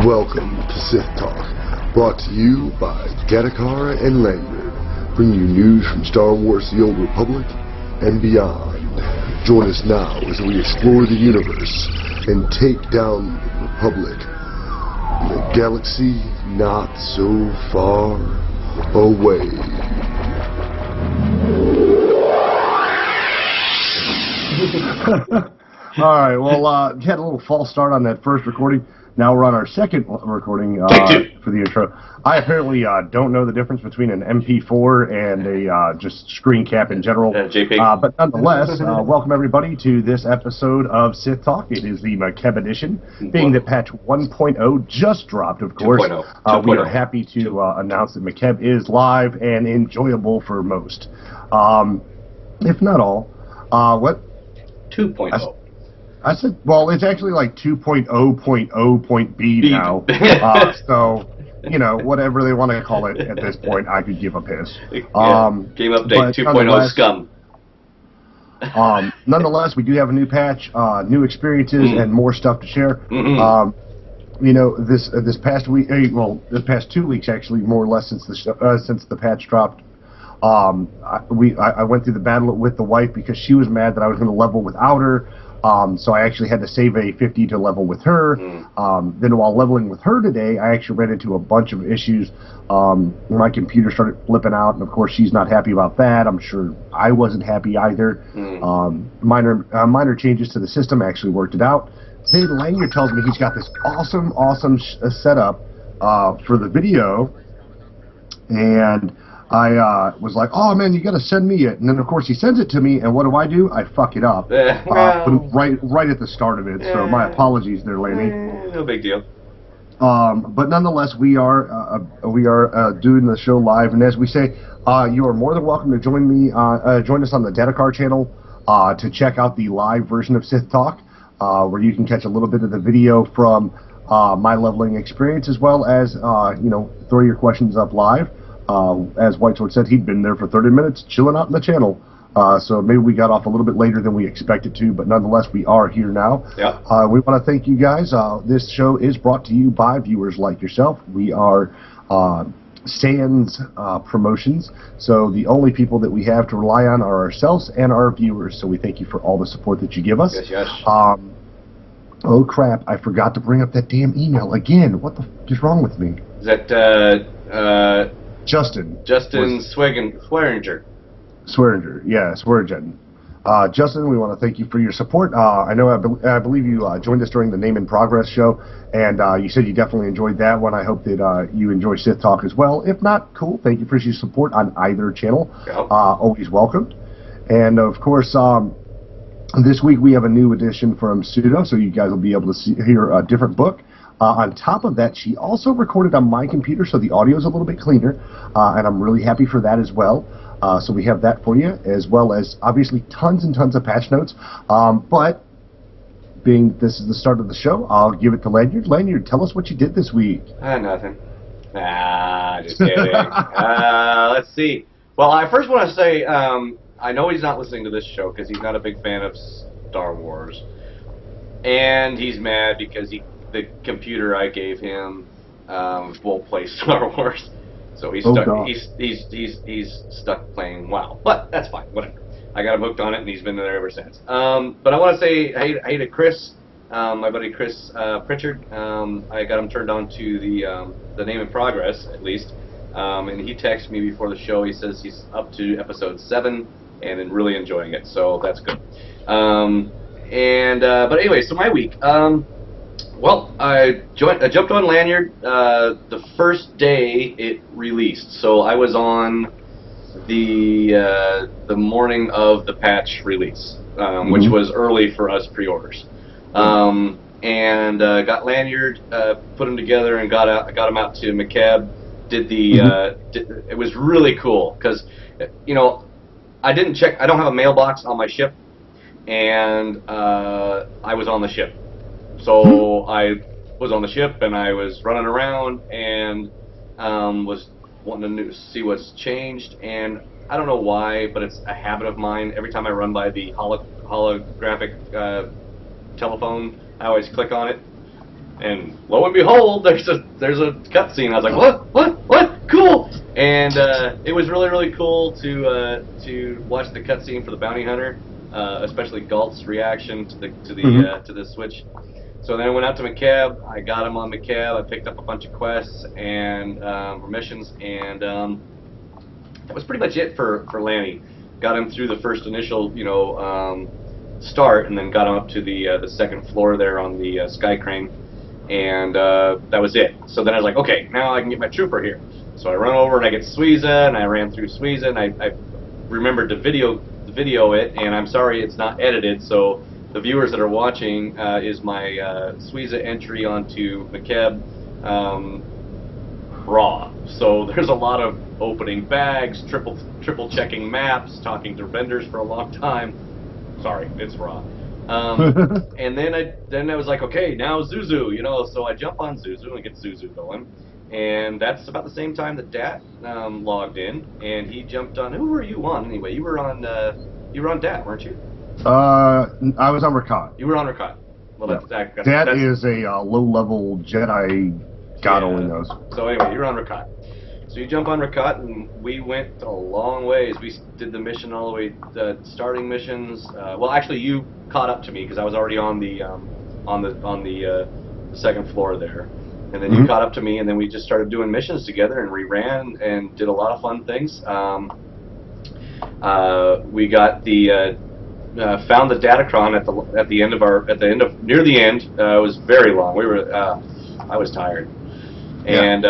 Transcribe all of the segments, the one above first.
Welcome to Sith Talk, brought to you by Gadakara and Lany, bringing you news from Star Wars The Old Republic and beyond. Join us now as we explore the universe and take down the Republic in a galaxy not so far away. Alright, well, we had a little false start on that first recording. Now we're on our second recording for the intro. I apparently don't know the difference between an MP4 and a just screen cap in general. JPEG. But nonetheless, welcome everybody to this episode of Sith Talk. It is the Makeb edition, being that patch 1.0 just dropped, of course. 2.0. We are happy to announce that Makeb is live and enjoyable for most. If not all. What? 2.0. I said, well, it's actually like 2.0.0.B now. So, you know, whatever they want to call it at this point, I could give a piss. Game update 2.0 scum. Nonetheless, we do have a new patch, new experiences, and more stuff to share. You know, this past week, well, this past 2 weeks actually, more or less since the patch dropped. I went through the battle with the wife because she was mad that I was going to level without her. So I actually had to save a 50 to level with her. Then while leveling with her today, I actually ran into a bunch of issues. My computer started flipping out, and of course she's not happy about that. I'm sure I wasn't happy either. Minor changes to the system actually worked it out. Then Lany tells me he's got this awesome setup for the video, and I was like, oh man, you gotta send me it. And then of course he sends it to me, and what do? I fuck it up. Right at the start of it. So my apologies there, Lany. No big deal. But nonetheless, we are doing the show live, and as we say, you are more than welcome to join us on the Gadakara channel to check out the live version of Sith Talk, where you can catch a little bit of the video from my leveling experience, as well as you know, throw your questions up live. As White Sword said, he'd been there for 30 minutes chilling out in the channel. So maybe we got off a little bit later than we expected to, but nonetheless, we are here now. Yeah. We want to thank you guys. This show is brought to you by viewers like yourself. We are Sans Promotions, so the only people that we have to rely on are ourselves and our viewers, so we thank you for all the support that you give us. Yes. Oh crap, I forgot to bring up that damn email again. What the f*** is wrong with me? Is that, Justin Swearinger. Swearinger, yeah, Swearinger. Justin, we want to thank you for your support. I believe you joined us during the Name in Progress show, and you said you definitely enjoyed that one. I hope that you enjoy Sith Talk as well. If not, cool. Thank you for your support on either channel. Always welcomed. And of course, this week we have a new edition from Sudo, so you guys will be able to hear a different book. On top of that, she also recorded on my computer, so the audio is a little bit cleaner, and I'm really happy for that as well. So we have that for you, as well as obviously tons and tons of patch notes. But being this is the start of the show, I'll give it to Lanyard. Lanyard, tell us what you did this week. Nothing. Just kidding. Let's see. Well, I first want to say, I know he's not listening to this show because he's not a big fan of Star Wars, and he's mad because the computer I gave him won't play Star Wars, so he's stuck. He's stuck playing WoW, but that's fine. Whatever. I got him hooked on it, and he's been there ever since. But I want to say hey to Chris, my buddy Chris Pritchard. I got him turned on to the Name in Progress at least, and he texted me before the show. He says he's up to episode 7 and really enjoying it, so that's good. But anyway, so my week. Well, I jumped on Lanyard the first day it released, so I was on the morning of the patch release, which was early for us pre-orders, and got Lanyard, put him together, and got him out to Makeb. It was really cool because, you know, I don't have a mailbox on my ship, and I was on the ship. So I was on the ship, and I was running around, and was wanting to see what's changed, and I don't know why, but it's a habit of mine. Every time I run by the holographic telephone, I always click on it. And lo and behold, there's a cutscene. I was like, what? Cool! And it was really cool to watch the cutscene for the bounty hunter, especially Galt's reaction to the switch. So then I went out to Makeb. I got him on Makeb. I picked up a bunch of quests and missions, and that was pretty much it for Lany. Got him through the first initial, start, and then got him up to the second floor there on the sky crane, and that was it. So then I was like, okay, now I can get my trooper here. So I run over and I get Suiza, and I ran through Suiza, and I remembered to video it, and I'm sorry it's not edited, so the viewers that are watching is my Suiza entry onto Makeb raw. So there's a lot of opening bags, triple checking maps, talking to vendors for a long time. Sorry, it's raw. And then I was like, okay, now Zuzu, so I jump on Zuzu and get Zuzu going. And that's about the same time that Dat logged in, and he jumped on. Who were you on anyway? You were on Dat, weren't you? I was on Rakat. You were on Rakat. Well, yeah. That is a low-level Jedi. God only knows. So anyway, you're on Rakat. So you jump on Rakat, and we went a long ways. We did the mission all the way, the starting missions. Well, actually, you caught up to me because I was already on the second floor there, and then you caught up to me, and then we just started doing missions together, and we ran and did a lot of fun things. We got the found the datacron near the end. It was very long. I was tired. And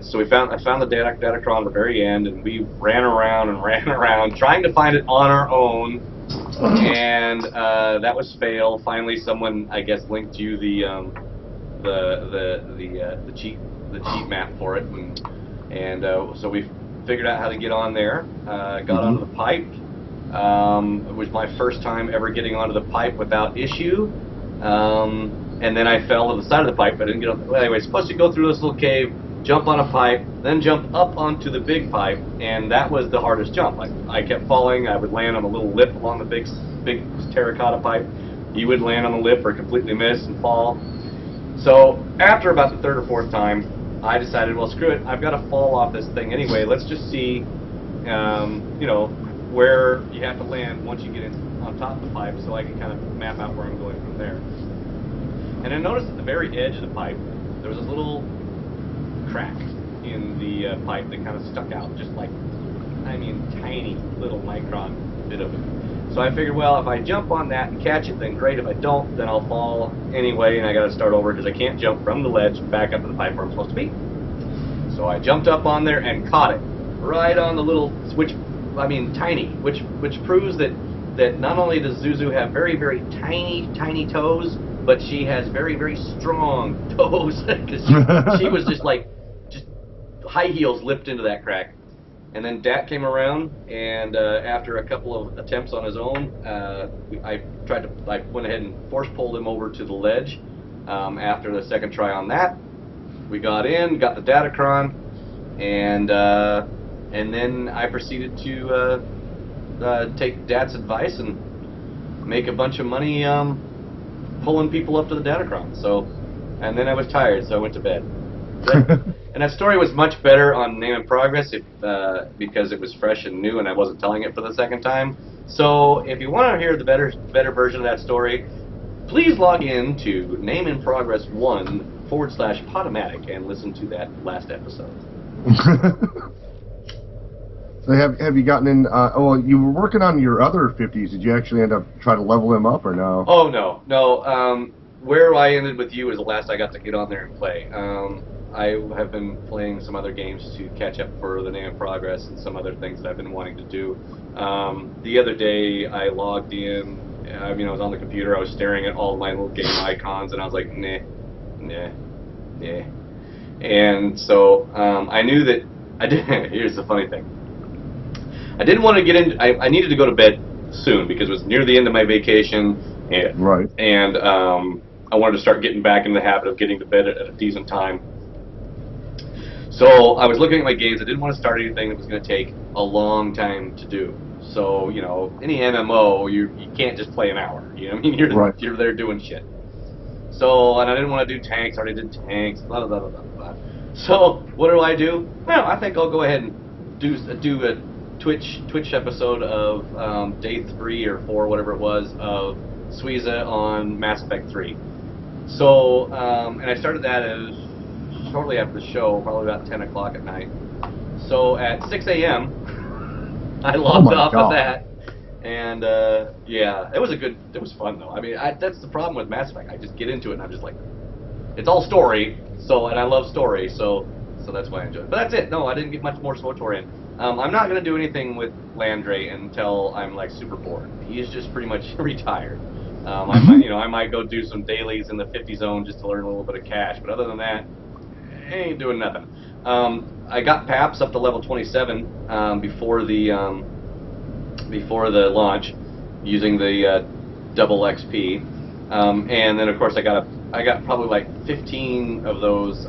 so I found the datacron at the very end, and we ran around trying to find it on our own, and that was fail. Finally, someone, I guess, linked you the cheat map for it, and so we figured out how to get on there. Got onto the pipe. It was my first time ever getting onto the pipe without issue. And then I fell to the side of the pipe. I didn't get on. Well, anyway, supposed to go through this little cave, jump on a pipe, then jump up onto the big pipe, and that was the hardest jump. I kept falling. I would land on a little lip along the big terracotta pipe. You would land on the lip or completely miss and fall. So after about the third or fourth time, I decided, well, screw it. I've got to fall off this thing anyway. Let's just see, where you have to land once you get on top of the pipe, so I can kind of map out where I'm going from there. And I noticed at the very edge of the pipe, there was this little crack in the pipe that kind of stuck out, just like, tiny little micron bit of it. So I figured, well, if I jump on that and catch it, then great. If I don't, then I'll fall anyway, and I got to start over because I can't jump from the ledge back up to the pipe where I'm supposed to be. So I jumped up on there and caught it right on the little switch. Tiny, which proves that not only does Zuzu have very tiny toes, but she has very strong toes, because she was just high heels lipped into that crack. And then Dat came around, and after a couple of attempts on his own, I went ahead and force pulled him over to the ledge. After the second try on that, we got the datacron, and then I proceeded to take Dad's advice and make a bunch of money pulling people up to the datacron. So, and then I was tired, so I went to bed. And that story was much better on Name and Progress because it was fresh and new, and I wasn't telling it for the second time. So, if you want to hear the better version of that story, please log in to Name and Progress 1/Podomatic and listen to that last episode. So have you gotten in? You were working on your other 50s. Did you actually end up trying to level them up, or no? Oh no. Where I ended with you is the last I got to get on there and play. I have been playing some other games to catch up for the Name of Progress and some other things that I've been wanting to do. The other day I logged in. I was on the computer. I was staring at all my little game icons, and I was like, nah. And so I knew that I did. Here's the funny thing. I didn't want to get in. I needed to go to bed soon because it was near the end of my vacation, and right. And I wanted to start getting back into the habit of getting to bed at a decent time. So I was looking at my games. I didn't want to start anything that was going to take a long time to do. So any MMO, you can't just play an hour. You're right. You're there doing shit. So, and I didn't want to do tanks. I already did tanks. Blah blah blah blah blah. So, what do? Well, I think I'll go ahead and do a Twitch episode of day 3 or 4, whatever it was, of Suiza on Mass Effect 3. So, and I started that as shortly after the show, probably about 10 o'clock at night. So at 6 a.m., I logged off of that. And, yeah, it was fun, though. I mean, that's the problem with Mass Effect. I just get into it, and I'm just like, it's all story, so, and I love story, so that's why I enjoy it. But that's it. No, I didn't get much more SWTOR in. I'm not going to do anything with Landry until I'm, like, super bored. He's just pretty much retired. I might go do some dailies in the 50 zone just to learn a little bit of cash, but other than that, I ain't doing nothing. I got PAPS up to level 27 before the launch, using the double XP, and then of course I got probably like 15 of those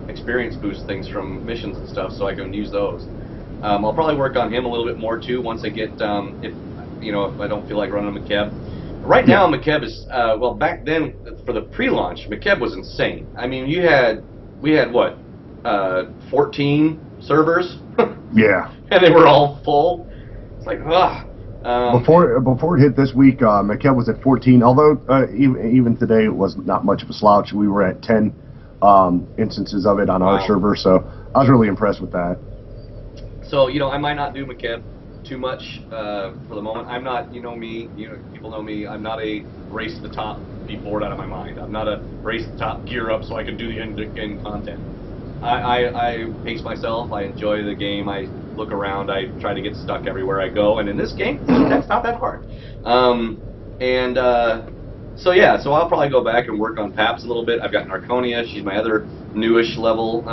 experience boost things from missions and stuff, so I can use those. I'll probably work on him a little bit more too once I get if I don't feel like running a Makeb. Right now, Makeb is well. Back then, for the pre-launch, Makeb was insane. I mean, we had what, 14 servers? Yeah. And they were all full. It's like, before it hit this week, Makeb was at 14. Although even today it was not much of a slouch. We were at 10 instances of it on our server, so I was really impressed with that. So I might not do Makeb too much for the moment. I'm not, me, people know me, I'm not a race to the top, be bored out of my mind. I'm not a race to the top, gear up so I can do the end content. I pace myself, I enjoy the game, I look around, I try to get stuck everywhere I go, and in this game, that's not that hard. So I'll probably go back and work on PAPS a little bit. I've got Narconia, she's my other newish level,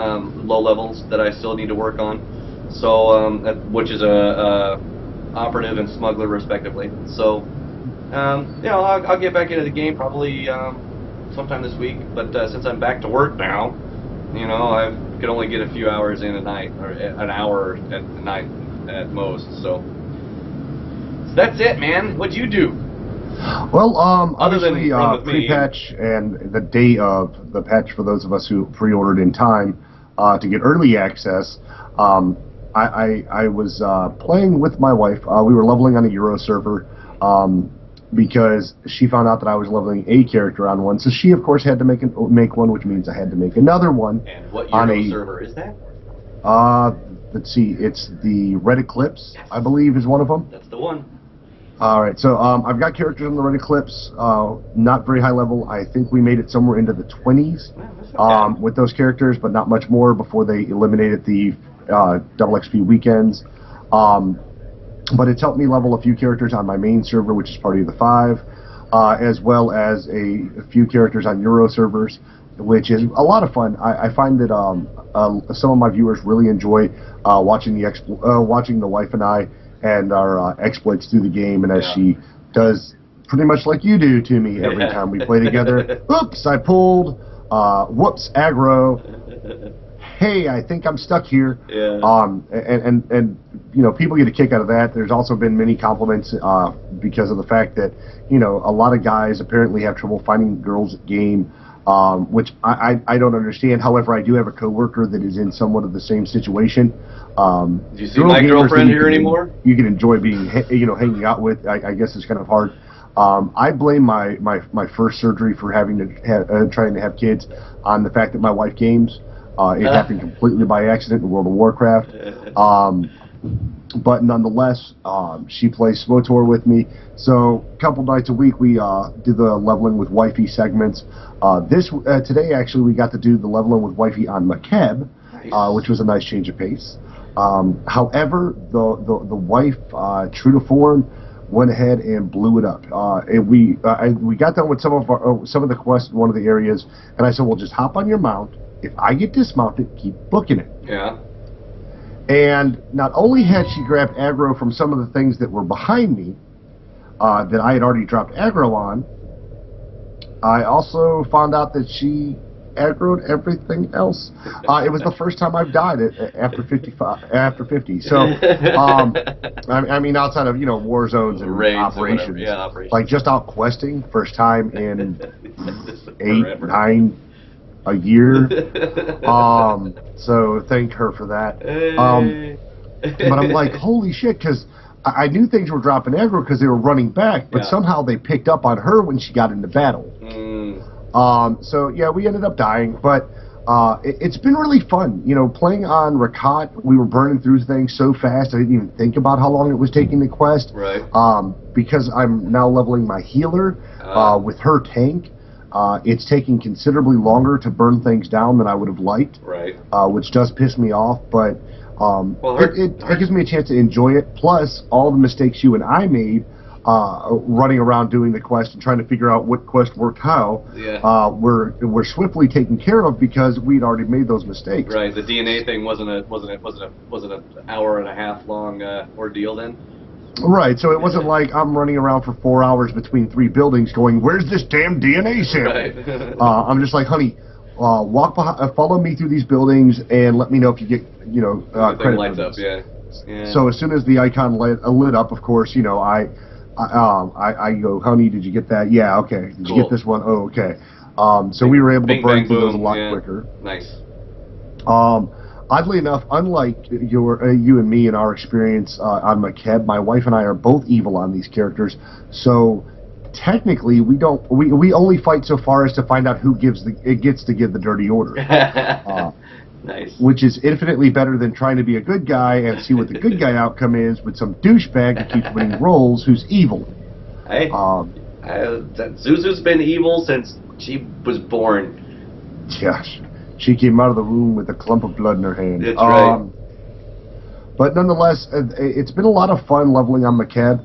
low levels that I still need to work on. So, which is a operative and smuggler respectively. So, I'll get back into the game probably sometime this week. But since I'm back to work now, I can only get a few hours in a night, or an hour at night at most. So that's it, man. What'd you do? Well, obviously, pre-patch and the day of the patch for those of us who pre-ordered in time to get early access. I was playing with my wife. We were leveling on a Euro server because she found out that I was leveling a character on one. So she, of course, had to make one, which means I had to make another one. And what Euro server is that? Let's see. It's the Red Eclipse, yes. I believe, is one of them. That's the one. All right. So I've got characters on the Red Eclipse. Not very high level. I think we made it somewhere into the 20s with those characters, but not much more before they eliminated the double XP weekends. But it's helped me level a few characters on my main server, which is Party of the 5, as well as a few characters on Euro servers, which is a lot of fun. I find that some of my viewers really enjoy watching the wife and I and our exploits through the game, and as she does pretty much like you do to me every time we play together. Oops, I pulled. Whoops, aggro. Hey, I think I'm stuck here. Yeah. And people get a kick out of that. There's also been many compliments because of the fact that a lot of guys apparently have trouble finding girls at game, which I don't understand. However, I do have a coworker that is in somewhat of the same situation. Do you see my girlfriend here anymore? You can enjoy being hanging out with. I guess it's kind of hard. I blame my first surgery for having to trying to have kids on the fact that my wife games. It happened completely by accident in World of Warcraft. But nonetheless, she plays SWTOR with me. So a couple nights a week we do the leveling with wifey segments. Today actually we got to do the leveling with wifey on Makeb, which was a nice change of pace. However, the wife, true to form, went ahead and blew it up. And we got done with some of the quests in one of the areas, and I said, well, just hop on your mount. If I get dismounted, keep booking it. Yeah. And not only had she grabbed aggro from some of the things that were behind me, that I had already dropped aggro on, I also found out that she aggroed everything else. It was the first time I've died after 55, after 50. So, I mean, outside of war zones and Raids operations, yeah, operations, like just out questing, first time in 8, Forever. 9, a year. So thank her for that. But I'm like, holy shit, because I knew things were dropping aggro because they were running back, but somehow they picked up on her when she got into battle. So yeah, we ended up dying, but it's been really fun. Playing on Rakat, we were burning through things so fast I didn't even think about how long it was taking the quest. Right. Because I'm now leveling my healer with her tank. It's taking considerably longer to burn things down than I would have liked. Right. Which does piss me off, but well, it gives me a chance to enjoy it. Plus, all the mistakes you and I made running around doing the quest and trying to figure out what quest worked how, were swiftly taken care of because we'd already made those mistakes. Right. The DNA thing wasn't an hour and a half long ordeal then. Right. So it wasn't like I'm running around for 4 hours between 3 buildings going, "Where's this damn DNA sample?" Right. I'm just like, honey, walk behind, follow me through these buildings and let me know if you get credit lights for up. this. Yeah. So as soon as the icon lit up, of course, I go, honey, did you get that? Yeah, okay. Did you get this one? Oh, okay. So we were able to burn through those a lot quicker. Nice. Oddly enough, unlike you and me in our experience on Makeb, my wife and I are both evil on these characters. So technically, we only fight so far as to find out who gets to give the dirty order. Nice. Which is infinitely better than trying to be a good guy and see what the good guy outcome is with some douchebag who keeps winning roles who's evil. Hey, Zuzu's been evil since she was born. Gosh, she came out of the womb with a clump of blood in her hand. That's right. But nonetheless, it's been a lot of fun leveling on Makeb.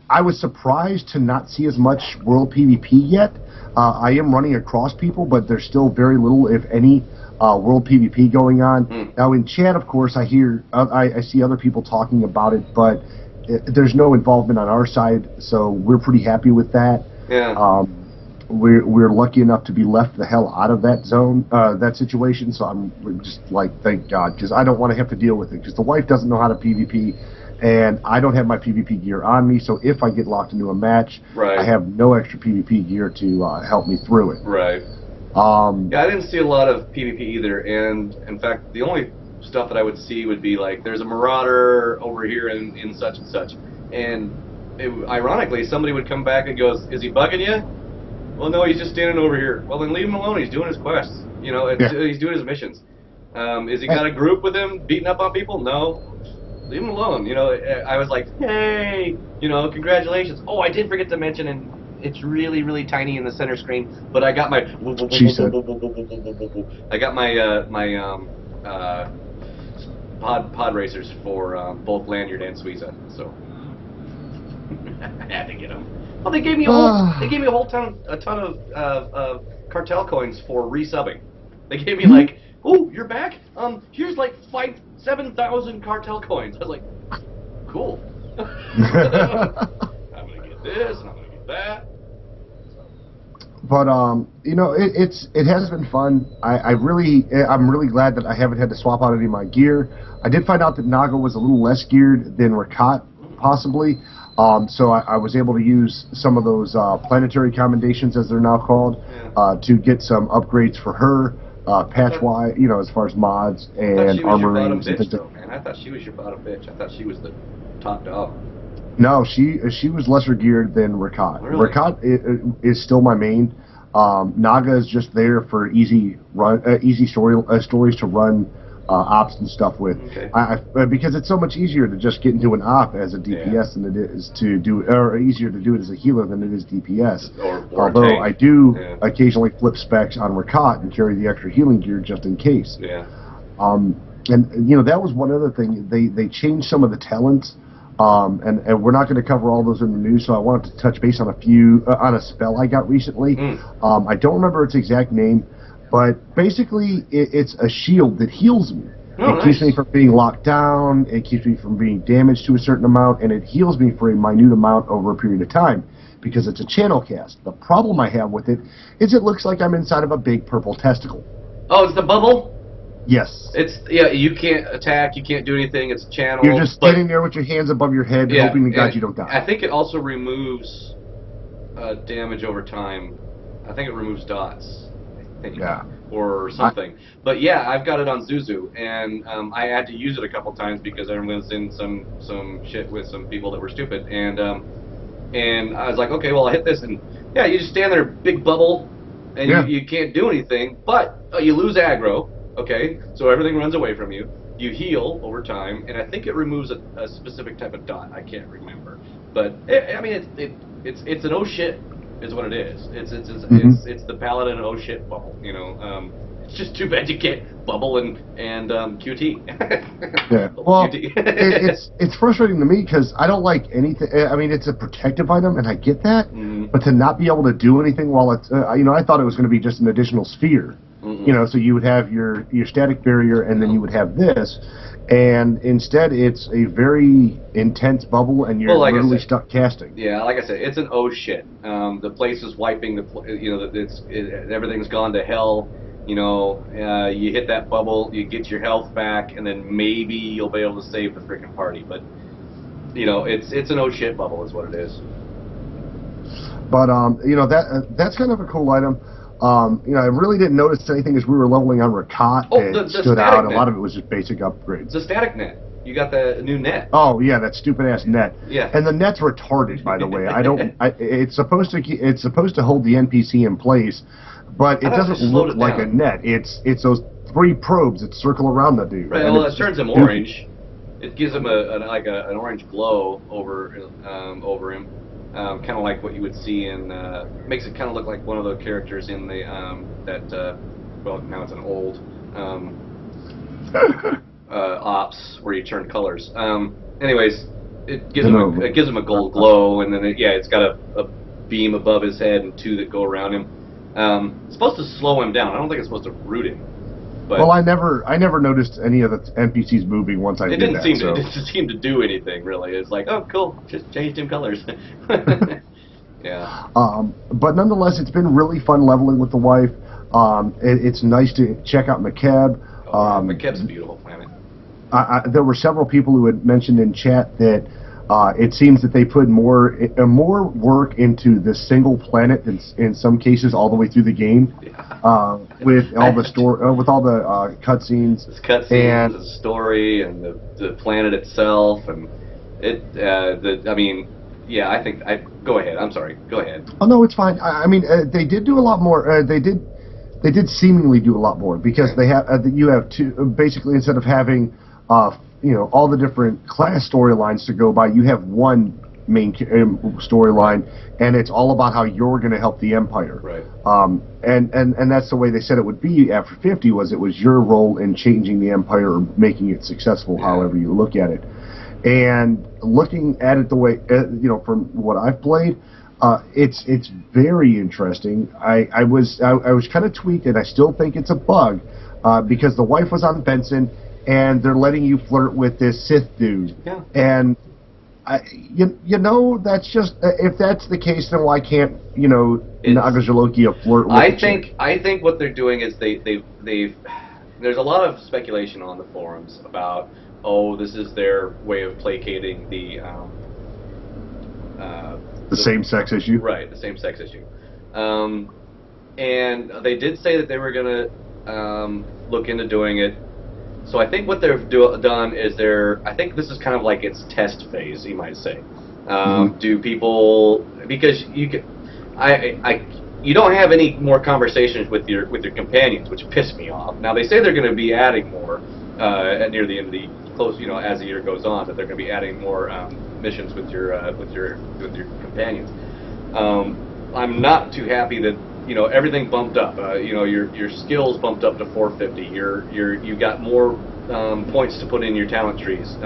I was surprised to not see as much world PvP yet. I am running across people, but there's still very little, if any, world PvP going on. Now in chat, of course, I see other people talking about it, but there's no involvement on our side, so we're pretty happy with that. Yeah. We're lucky enough to be left the hell out of that zone, that situation. So I'm just like, thank God, because I don't want to have to deal with it. Because the wife doesn't know how to PvP, and I don't have my PvP gear on me. So if I get locked into a match, I have no extra PvP gear to help me through it. Right. Yeah, I didn't see a lot of PvP either, and in fact, the only stuff that I would see would be like, there's a marauder over here in such and such, and ironically, somebody would come back and goes, "Is he bugging you?" Well, no, he's just standing over here. Well, then leave him alone. He's doing his quests. He's doing his missions. Is he got a group with him beating up on people? No. Leave him alone. I was like, hey, congratulations. Oh, I did forget to mention, and it's really, really tiny in the center screen, but I got my. She said. I got my pod racers for both Lanyard and Suiza, so I had to get them. Well, they gave me a whole ton of cartel coins for resubbing. They gave me like, oh, you're back? Here's like 7,000 cartel coins. I was like, cool. I'm gonna get this and I'm gonna get that. But it has been fun. I'm really glad that I haven't had to swap out any of my gear. I did find out that Naga was a little less geared than Rakat, possibly. So I was able to use some of those planetary commendations, as they're now called, to get some upgrades for her, patch-wise, as far as mods and armorings and things. Man, I thought she was your bottom bitch. I thought she was the top dog. No, she was lesser geared than Rakat. Really? Rakat is still my main. Naga is just there for easy stories to run ops and stuff with. Okay. Because it's so much easier to just get into an op as a DPS than it is to do, or easier to do it as a healer than it is DPS. Although I do occasionally flip specs on Rakat and carry the extra healing gear just in case. Yeah. And that was one other thing. They changed some of the talents. And we're not going to cover all those in the news, so I wanted to touch base on on a spell I got recently. I don't remember its exact name, but basically it's a shield that heals me. It keeps me from being locked down, it keeps me from being damaged to a certain amount, and it heals me for a minute amount over a period of time. because it's a channel cast. The problem I have with it is it looks like I'm inside of a big purple testicle. Oh, it's the bubble? Yes. You can't attack, you can't do anything, it's a channel. You're just standing there with your hands above your head, hoping to God you don't die. I think it also removes damage over time. I think it removes dots. I think. Yeah. Or something. But yeah, I've got it on Zuzu, and I had to use it a couple times because I was in some shit with some people that were stupid, and I was like, okay, well, I hit this, and yeah, you just stand there, big bubble, and you can't do anything, but you lose aggro, okay, so everything runs away from you. You heal over time, and I think it removes a specific type of dot. I can't remember, but it's an oh shit. Is what it is. It's the Paladin oh shit bubble. You know, it's just too bad you can't bubble and QT. Yeah. Well, it's frustrating to me because I don't like anything. I mean, it's a protective item, and I get that, but to not be able to do anything while it's, I thought it was going to be just an additional sphere. You know, so you would have your static barrier, and then you would have this. And instead, it's a very intense bubble, and you're literally stuck casting. Yeah, like I said, it's an oh shit. The place is wiping. Everything's gone to hell. You know, you hit that bubble, you get your health back, and then maybe you'll be able to save the freaking party. But you know, it's an oh shit bubble, is what it is. But that's kind of a cool item. I really didn't notice anything as we were leveling on Rakat that stood out. Net. A lot of it was just basic upgrades. It's a static net. You got the new net. Oh yeah, that stupid ass net. Yeah. And the net's retarded, by the way. It's supposed to hold the NPC in place, but it doesn't look like a net. It's those 3 probes that circle around the dude. Right. Well, it turns him orange. It gives him an orange glow over him. Kind of like what you would see in, makes it kind of look like one of the characters in the, well, now it's an old, ops where you turn colors. Anyways, it gives him a gold glow, and then it's got a beam above his head and 2 that go around him. It's supposed to slow him down. I don't think it's supposed to root him. But well, I never noticed any of the NPCs moving once I did that. It didn't seem to do anything really. It's like, oh, cool, just changed him colors. Yeah. But nonetheless, it's been really fun leveling with the wife. It's nice to check out Makeb. Makeb's a beautiful planet. There were several people who had mentioned in chat that it seems that they put more work into this single planet than in some cases all the way through the game. Yeah. With all the with all the cutscenes. And the story and the planet itself and it. Go ahead. I'm sorry. Go ahead. Oh no, it's fine. I mean, they did do a lot more. They did seemingly do a lot more because they have you have 2 basically instead of having all the different class storylines to go by, you have one main storyline, and it's all about how you're going to help the Empire. Right. And that's the way they said it would be after 50 was it was your role in changing the Empire or making it successful, however you look at it. And looking at it the way from what I've played, it's very interesting. I was kind of tweaked, and I still think it's a bug because the wife was on Benson. And they're letting you flirt with this Sith dude. Yeah. And, that's just, if that's the case, then why can't, Nagajalokia flirt with I think what they're doing is they've there's a lot of speculation on the forums about, this is their way of placating the same-sex issue? Right, the same-sex issue. And they did say that they were going to look into doing it. So I think what they've done is I think this is kind of like its test phase, you might say. Do people, because you don't have any more conversations with your companions, which piss me off. Now they say they're going to be adding more near the end of the as the year goes on, that they're going to be adding more missions with your companions. I'm not too happy that everything bumped up. Your skills bumped up to 450. You got more points to put in your talent trees.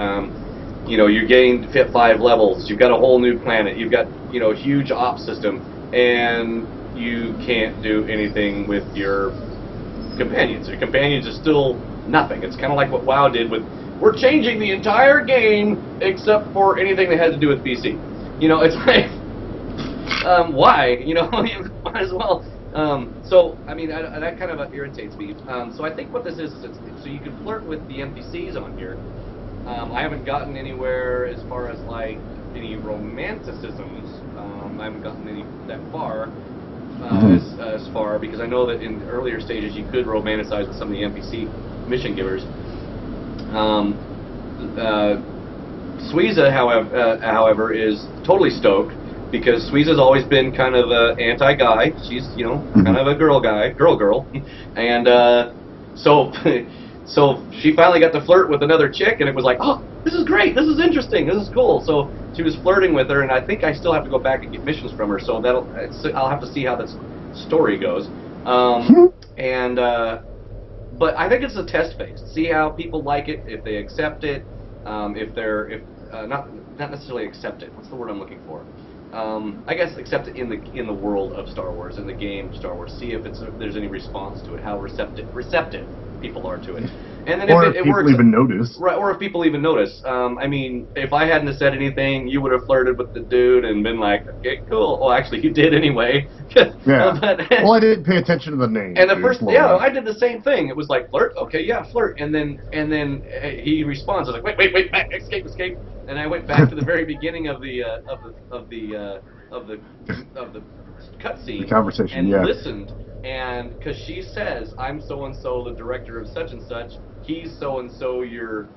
You gained 5 levels. You've got a whole new planet. You've got a huge op system, and you can't do anything with your companions. Your companions are still nothing. It's kind of like what WoW did with, we're changing the entire game except for anything that has to do with PC. It's like, why? You know, you might as well. So, I mean, that kind of irritates me. So I think what this is so you can flirt with the NPCs on here. I haven't gotten anywhere as far as, like, any romanticisms. I haven't gotten any that far, as far, because I know that in earlier stages you could romanticize with some of the NPC mission givers. Suiza, however, is totally stoked, because Suiza's always been kind of an anti-guy. She's, you know, kind of a girl, and so so she finally got to flirt with another chick, and it was like, oh, this is great, this is interesting, this is cool. So she was flirting with her, and I think I still have to go back and get missions from her. So I'll have to see how this story goes. But I think it's a test phase. See how people like it, if they accept it, not necessarily accept it. What's the word I'm looking for? I guess accept it in the world of Star Wars, in the game Star Wars. See if there's any response to it, how receptive people are to it, and then or if it people works, even notice. Right? Or if people even notice. I mean, if I hadn't have said anything, you would have flirted with the dude and been like, okay, cool. Well, actually, you did anyway. Yeah. But, well, I didn't pay attention to the name. and the first, I did the same thing. It was like, flirt, okay, yeah, flirt, and then he responds. I was like, wait, escape, and I went back to the very beginning of the cutscene, the conversation, and yeah. listened, and because she says, I'm so and so, the director of such and such. He's so and so, your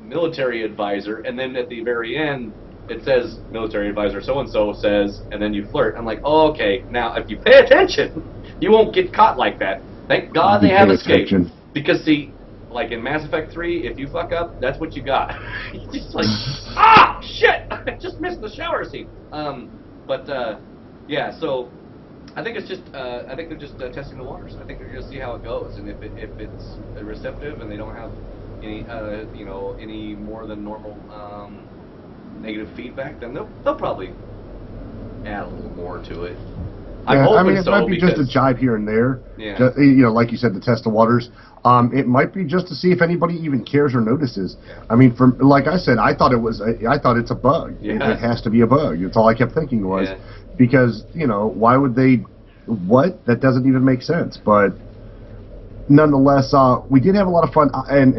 military advisor, and then at the very end it says military advisor so and so says, and then you flirt. I'm like, oh, okay, now if you pay attention, you won't get caught like that. Thank God they have escape, because see, like in Mass Effect 3, if you fuck up, that's what you got. You're just like, shit, I just missed the shower scene. Yeah, so I think it's just, I think they're just testing the waters. I think they're going to see how it goes, and if it's receptive and they don't have any, any more than normal negative feedback, then they'll probably add a little more to it. I'm hoping I mean, it so, might be just a jibe here and there. Yeah. Just, like you said, to test the waters. It might be just to see if anybody even cares or notices. I mean, like I said, I thought it's a bug. Yeah. It has to be a bug. That's all I kept thinking was, Yeah. because why would they? What? That doesn't even make sense. But nonetheless, we did have a lot of fun, and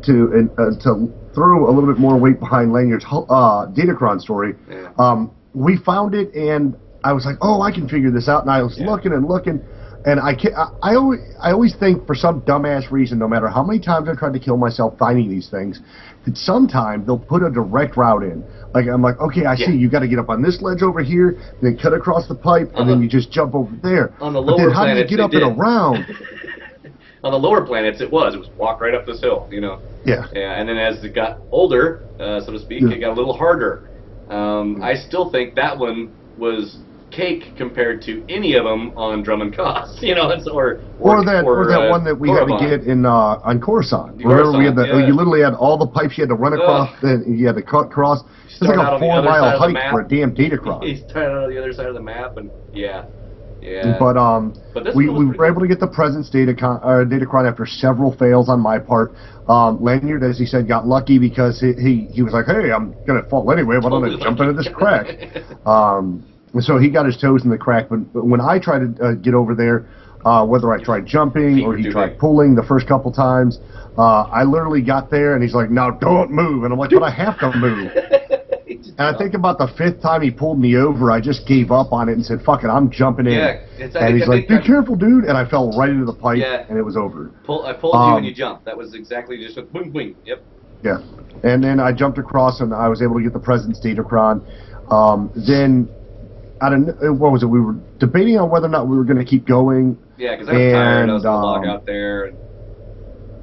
to throw a little bit more weight behind Lanyard's Datacron story. Yeah. We found it, and I was like, oh, I can figure this out. And I was looking, and I always think, for some dumbass reason, no matter how many times I've tried to kill myself finding these things, that sometime they'll put a direct route in. Like, I'm like, okay, I see, you got to get up on this ledge over here, then cut across the pipe, and then you just jump over there. On the lower planets, how do you get up and around? On the lower planets, it was walk right up this hill, Yeah. Yeah, and then as it got older, so to speak, it got a little harder. I still think that one was cake compared to any of them on Drum and Cos, or that one that we had to get in on Coruscant. Remember, we had you literally had all the pipes you had to run across, then you had to cut across. It's like a 4-mile hike for a damn Datacron. He started on the other side of the map, and yeah. But we were able to get the Presence Datacron after several fails on my part. Lanyard, as he said, got lucky because he was like, hey, I'm gonna fall anyway, but I'm gonna jump into this crack. So he got his toes in the crack, but when I tried to get over there, whether I tried jumping or he tried pulling the first couple times, I literally got there and he's like, now don't move. And I'm like, but I have to move. And I think about the 5th time he pulled me over, I just gave up on it and said, fuck it, I'm jumping in. And he's like, be careful, dude. And I fell right into the pipe and it was over. I pulled you and you jumped. That was exactly just a boing, boing. Yep. Yeah. And then I jumped across and I was able to get the Presence Datacron. Then... what was it? We were debating on whether or not we were going to keep going. Yeah, because I was tired. I was going to log out there. And,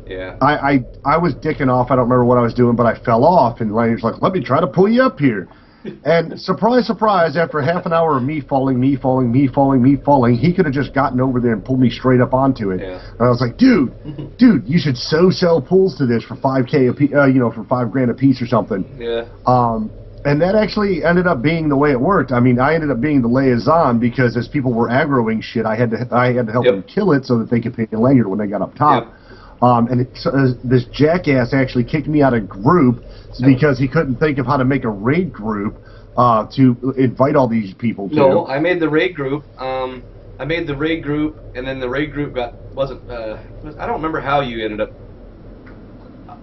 yeah. I was dicking off. I don't remember what I was doing, but I fell off, and Lanyard's like, let me try to pull you up here. And surprise, surprise, after half an hour of me falling, he could have just gotten over there and pulled me straight up onto it. Yeah. And I was like, dude, you should sell pools to this for $5,000 a piece, for $5,000 a piece or something. Yeah. And that actually ended up being the way it worked. I mean, I ended up being the liaison because as people were aggroing shit, I had to help them kill it so that they could pay Lanyard when they got up top. This jackass actually kicked me out of group because he couldn't think of how to make a raid group. to invite all these people to? No, I made the raid group. I made the raid group, and then the raid group wasn't. I don't remember how you ended up.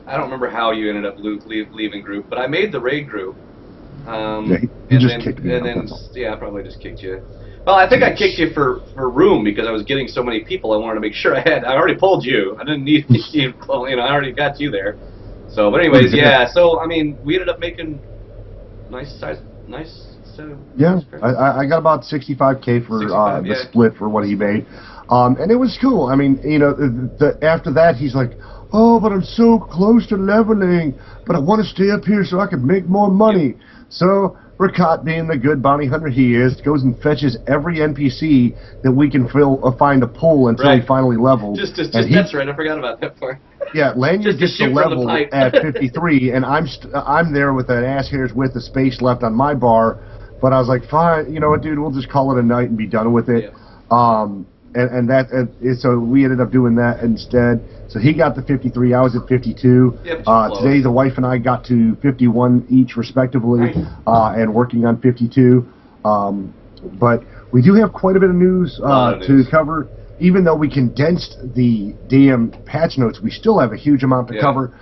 I don't remember how you ended up leaving group, but I made the raid group. He just kicked me out, I probably just kicked you. Well, I think I kicked you for room because I was getting so many people. I wanted to make sure I already pulled you. I didn't need you. I already got you there. So, but anyways, yeah. So I mean, we ended up making nice. Yeah, I got about 65K for 65, the split for what he made, and it was cool. I mean, after that, he's like, oh, but I'm so close to leveling, but I want to stay up here so I can make more money. So Rakat, being the good bounty hunter he is, goes and fetches every NPC that we can find a pull until he finally levels. That's right. I forgot about that part. Yeah, Lanyard gets to level at 53, and I'm there with an ass hair's width of space left on my bar. But I was like, fine, you know what, dude, we'll just call it a night and be done with it. Yeah. So we ended up doing that instead. So he got to 53, I was at 52. Yep, today the wife and I got to 51 each respectively, and working on 52. But we do have quite a bit of news to cover. Even though we condensed the damn patch notes, we still have a huge amount to cover.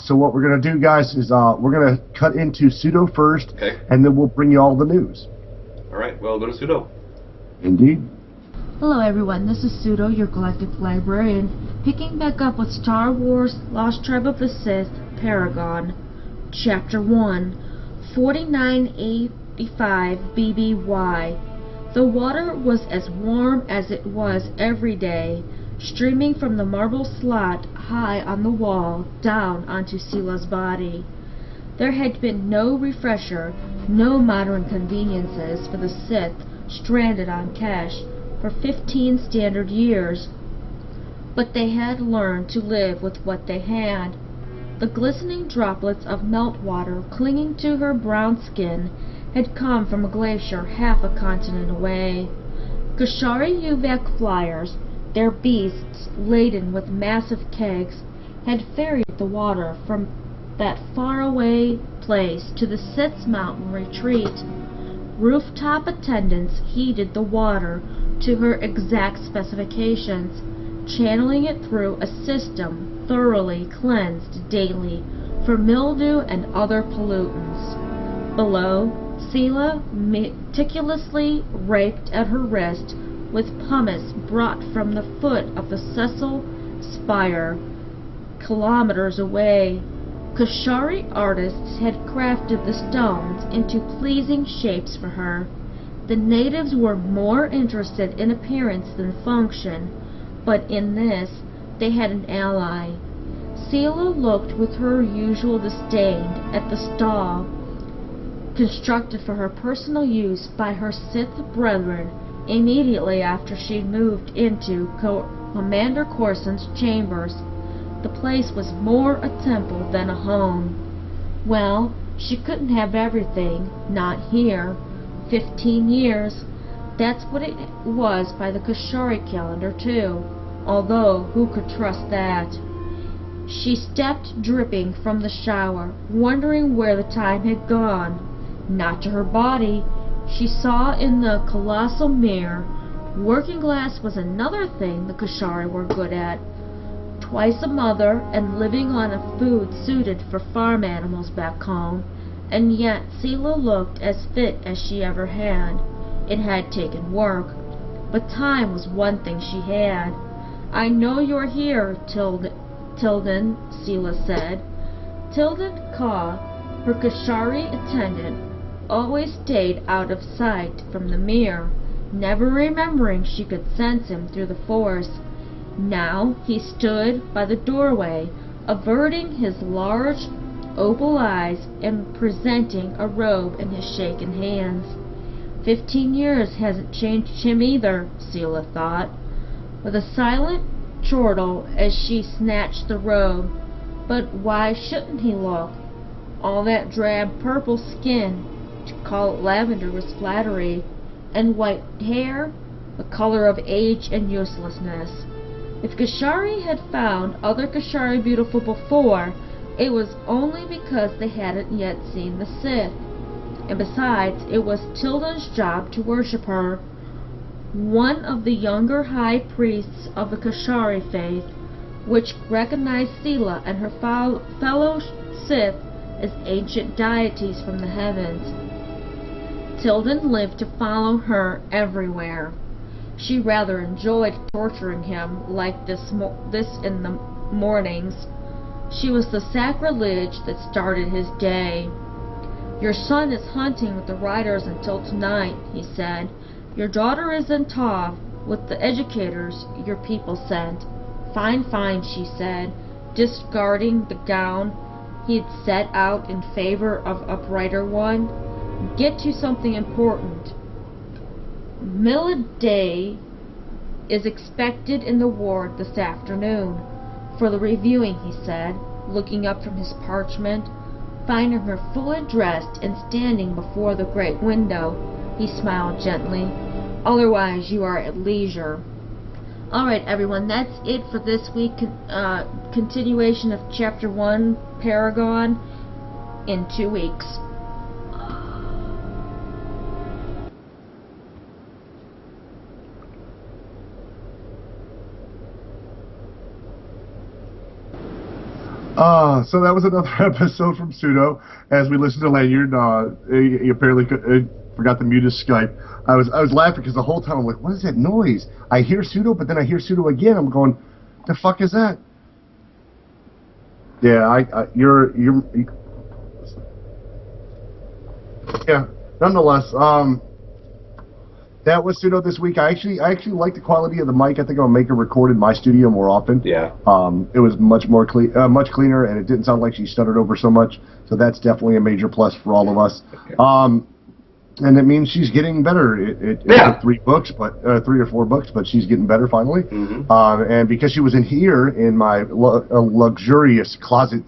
So what we're going to do, guys, is we're going to cut into Sudo first, and then we'll bring you all the news. All right, well, go to Sudo. Indeed. Hello everyone, this is Sudo, your galactic librarian, picking back up with Star Wars Lost Tribe of the Sith, Paragon, Chapter 1, 4985 BBY. The water was as warm as it was every day, streaming from the marble slot high on the wall down onto Sila's body. There had been no refresher, no modern conveniences for the Sith stranded on Kesh for 15 standard years, but they had learned to live with what they had. The glistening droplets of meltwater clinging to her brown skin had come from a glacier half a continent away. Kashari UVAC flyers, their beasts laden with massive kegs, had ferried the water from that faraway place to the Sith's mountain retreat. Rooftop attendants heated the water to her exact specifications, channeling it through a system thoroughly cleansed daily for mildew and other pollutants. Below, Sila meticulously raked at her wrist with pumice brought from the foot of the Cecil Spire, kilometers away. Kashari artists had crafted the stones into pleasing shapes for her. The natives were more interested in appearance than function, but in this they had an ally. Sila looked with her usual disdain at the stall constructed for her personal use by her Sith brethren immediately after she moved into Commander Corson's chambers. The place was more a temple than a home. Well, she couldn't have everything, not here. 15 years, that's what it was by the Kashari calendar too, although who could trust that? She stepped dripping from the shower, wondering where the time had gone. Not to her body. She saw in the colossal mirror. Working glass was another thing the Kashari were good at. Twice a mother and living on a food suited for farm animals back home, and yet Sila looked as fit as she ever had. It had taken work, but time was one thing she had. I know you're here, Tilden, Sila said. Tilden Ka, her Kashari attendant, always stayed out of sight from the mirror, never remembering she could sense him through the force. Now he stood by the doorway, averting his large opal eyes and presenting a robe in his shaken hands. 15 years hasn't changed him either, Sila thought, with a silent chortle as she snatched the robe. But why shouldn't he look? All that drab purple skin, to call it lavender was flattery, and white hair, the color of age and uselessness. If Kashari had found other Kashari beautiful before, it was only because they hadn't yet seen the Sith. and besides, it was Tilden's job to worship her. One of the younger high priests of the Kashari faith, which recognized Sela and her fellow Sith as ancient deities from the heavens. Tilden lived to follow her everywhere. She rather enjoyed torturing him like this in the mornings. She was the sacrilege that started his day. Your son is hunting with the riders until tonight, he said. Your daughter is in Tav with the educators your people sent. Fine, fine, she said, discarding the gown he had set out in favor of uprighter one. Get to something important. Milliday is expected in the ward this afternoon for the reviewing, he said, looking up from his parchment. Finding her fully dressed and standing before the great window, he smiled gently. Otherwise, you are at leisure. Alright, everyone, that's it for this week. Continuation of Chapter 1, Paragon, in 2 weeks. So that was another episode from Sudo. As we listened to Lanyard, he apparently forgot to mute his Skype. I was laughing because the whole time I'm like, what is that noise? I hear Sudo, but then I hear Sudo again. I'm going, the fuck is that? Yeah, yeah. Nonetheless, that was Sudo this week. I actually like the quality of the mic. I think I'll make her record in my studio more often. Yeah. It was much cleaner, and it didn't sound like she stuttered over so much. So that's definitely a major plus for all of us. Okay. And it means she's getting better. It took 3 or 4 books, but she's getting better finally. Mm-hmm. And because she was in here in my luxurious closet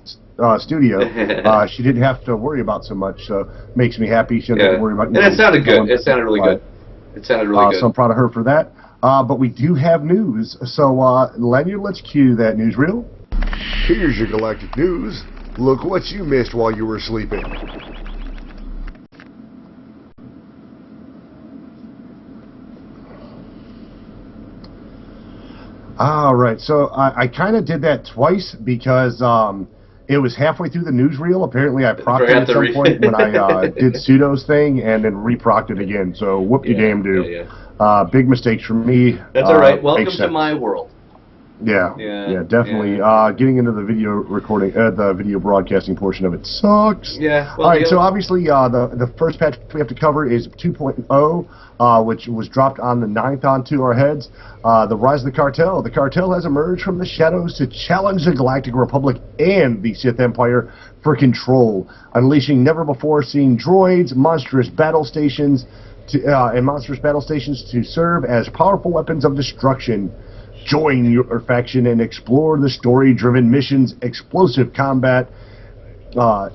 studio, she didn't have to worry about so much. So makes me happy. She didn't have to worry about. And it sounded good. It sounded really good. It sounded really good. So I'm proud of her for that. But we do have news. So, Lanyard, let's cue that newsreel. Here's your galactic news. Look what you missed while you were sleeping. All right. So I kind of did that twice because it was halfway through the newsreel. Apparently, I procced it at some point when I did Sudo's thing and then reprocced it again. So whoop-de-damn-do. Yeah. Big mistakes from me. That's all right. Welcome to my world. Yeah, definitely. Yeah. Getting into the video recording, the video broadcasting portion of it sucks. Yeah. Well, all right, so obviously the first patch we have to cover is 2.0, which was dropped on the 9th onto our heads. The Rise of the Cartel. The Cartel has emerged from the shadows to challenge the Galactic Republic and the Sith Empire for control, unleashing never-before-seen droids, monstrous battle stations, to serve as powerful weapons of destruction. Join your faction and explore the story-driven missions, explosive combat to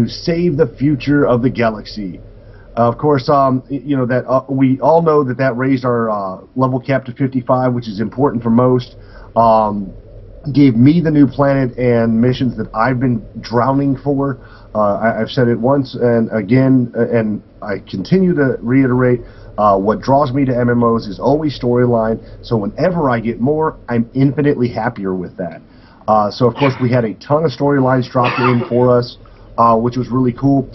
save the future of the galaxy. Of course, you know that we all know that raised our level cap to 55, which is important for most. Gave me the new planet and missions that I've been drowning for. I've said it once and again, and I continue to reiterate. What draws me to MMOs is always storyline, so whenever I get more, I'm infinitely happier with that. So of course we had a ton of storylines dropped in for us, which was really cool.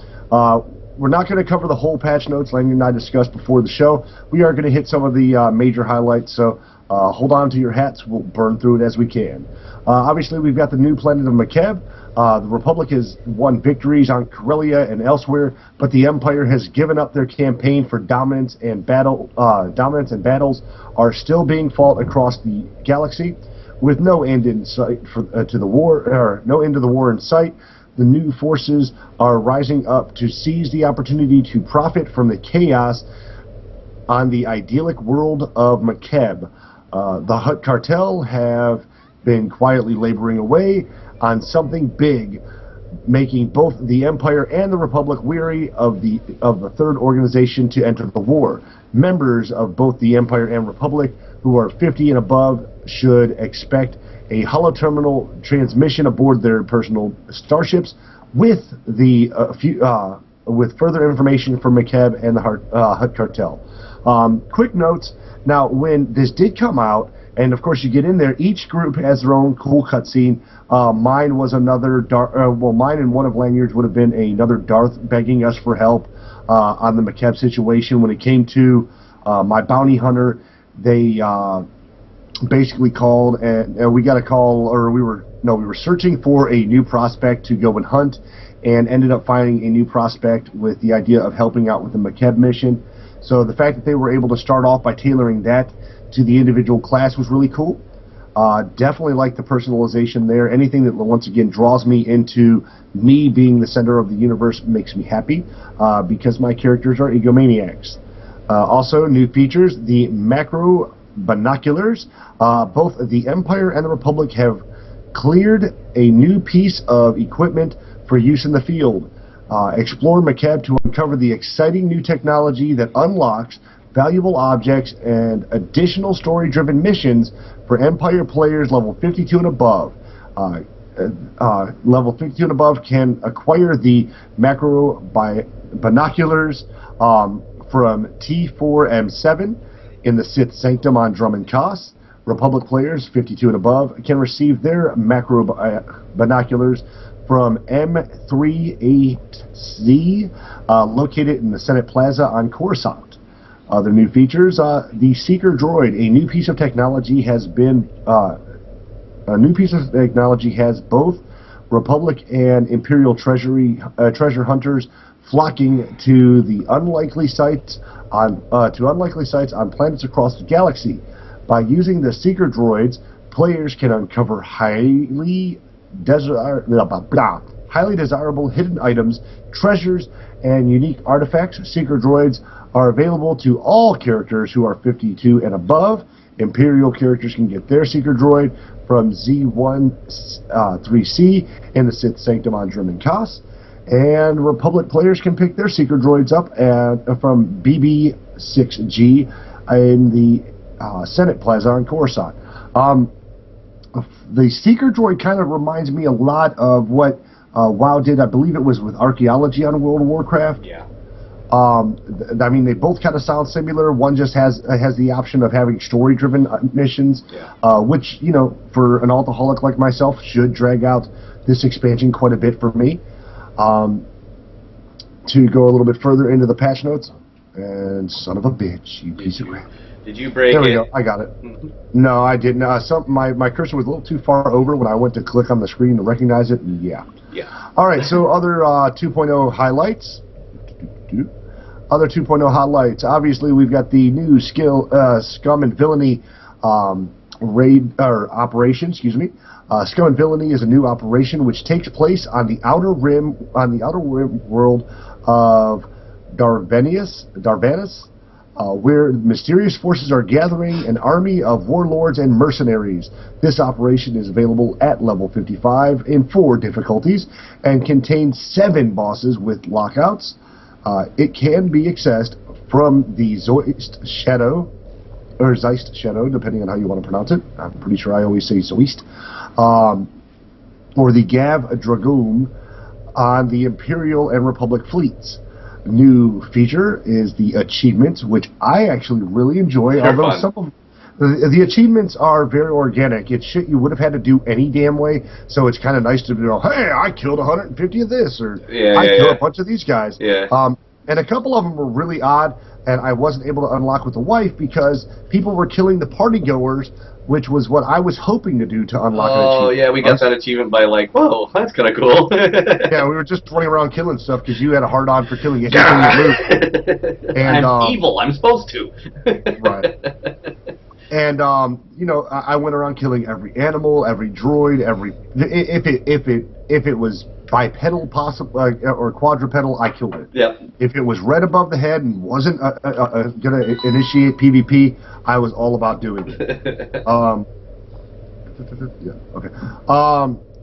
We're not going to cover the whole patch notes Lany and I discussed before the show. We are going to hit some of the major highlights, so hold on to your hats. We'll burn through it as we can. Obviously we've got the new planet of Makeb. The Republic has won victories on Corellia and elsewhere, but the Empire has given up their campaign for dominance, and battles are still being fought across the galaxy, with no end in sight to the war, or no end to the war in sight. The new forces are rising up to seize the opportunity to profit from the chaos on the idyllic world of Makeb. The Hutt Cartel have been quietly laboring away on something big, making both the Empire and the Republic weary of the third organization to enter the war. Members of both the Empire and Republic who are 50 and above should expect a holoterminal transmission aboard their personal starships with the with further information from Makeb and the Hutt Cartel. Quick notes. Now, when this did come out, and of course you get in there, each group has their own cool cutscene. Mine was another mine and one of Lanyard's would have been another Darth begging us for help on the Makeb situation. When it came to my bounty hunter, they basically called, and we got a call, or we were searching for a new prospect to go and hunt, and ended up finding a new prospect with the idea of helping out with the Makeb mission. So the fact that they were able to start off by tailoring that to the individual class was really cool. Definitely like the personalization there. Anything that once again draws me into me being the center of the universe makes me happy, because my characters are egomaniacs. Also, new features, the macro binoculars. Both the Empire and the Republic have cleared a new piece of equipment for use in the field. Explore Makeb to uncover the exciting new technology that unlocks valuable objects and additional story-driven missions for Empire players level 52 and above. Level 52 and above can acquire the macro binoculars from T4M7 in the Sith Sanctum on Drummond Koss. Republic players 52 and above can receive their macro binoculars from M38Z, located in the Senate Plaza on Coruscant. Other new features: the Seeker Droid, a new piece of technology has both Republic and Imperial treasure hunters flocking to the unlikely sites on planets across the galaxy. By using the Seeker Droids, players can uncover highly desirable hidden items, treasures, and unique artifacts. Seeker Droids are available to all characters who are 52 and above. Imperial characters can get their Seeker Droid from Z13C in the Sith Sanctum on Drummond Koss. And Republic players can pick their Seeker Droids up from BB6G in the Senate Plaza on Coruscant. The Seeker Droid kind of reminds me a lot of what WoW did. I believe it was with archaeology on World of Warcraft. Yeah. I mean, they both kind of sound similar. One just has the option of having story-driven missions, which, you know, for an alcoholic like myself, should drag out this expansion quite a bit for me. To go a little bit further into the patch notes, and son of a bitch, you piece of crap. Did you break it? There we go. I got it. No, I didn't. My cursor was a little too far over when I went to click on the screen to recognize it. Yeah. All right. So other 2.0 highlights. Other 2.0 highlights. Obviously, we've got the new Scum and Villainy operation. Excuse me. Scum and Villainy is a new operation which takes place on the outer rim world of Darvanus, where mysterious forces are gathering an army of warlords and mercenaries. This operation is available at level 55 in 4 difficulties and contains 7 bosses with lockouts. It can be accessed from the Zeist Shadow, depending on how you want to pronounce it. I'm pretty sure I always say Zeist. Or the Gav Dragoon on the Imperial and Republic fleets. New feature is the achievements, which I actually really enjoy. They're although fun. some of the achievements are very organic. It's shit you would have had to do any damn way. So it's kind of nice to know, hey, I killed 150 of this, or I killed a bunch of these guys. Yeah. And a couple of them were really odd, and I wasn't able to unlock with the wife because people were killing the party goers, which was what I was hoping to do to unlock an achievement. Oh, yeah, we got that achievement by like, whoa, that's kind of cool. Yeah, we were just running around killing stuff because you had a hard-on for killing anything you moved. And, I'm evil, I'm supposed to. Right. And, you know, I went around killing every animal, every droid, if it was bipedal or quadrupedal, I killed it. Yep. If it was red above the head and wasn't going to initiate PvP, I was all about doing it. Yeah, okay.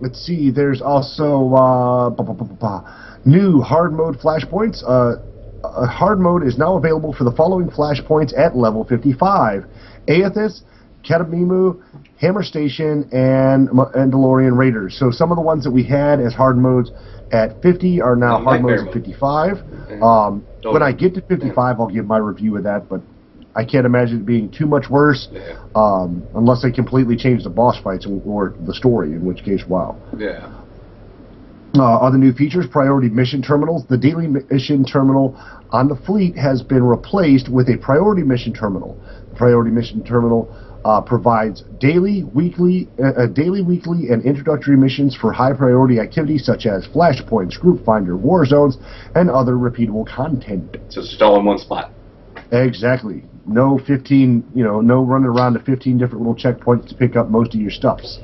Let's see, there's also new hard mode flashpoints. Hard mode is now available for the following flashpoints at level 55. Aethys Katamimu, Hammer Station, and Mandalorian Raiders. So some of the ones that we had as hard modes at 50 are now hard modes at 55. When I get to 55, I'll give my review of that, but I can't imagine it being too much worse, unless they completely change the boss fights or the story, in which case, wow. Yeah. Other new features, priority mission terminals. The daily mission terminal on the fleet has been replaced with a priority mission terminal. The priority mission terminal provides daily, weekly, and introductory missions for high priority activities such as flashpoints, group finder, war zones, and other repeatable content. So it's just all in one spot. Exactly. No 15, no running around to 15 different little checkpoints to pick up most of your stuffs.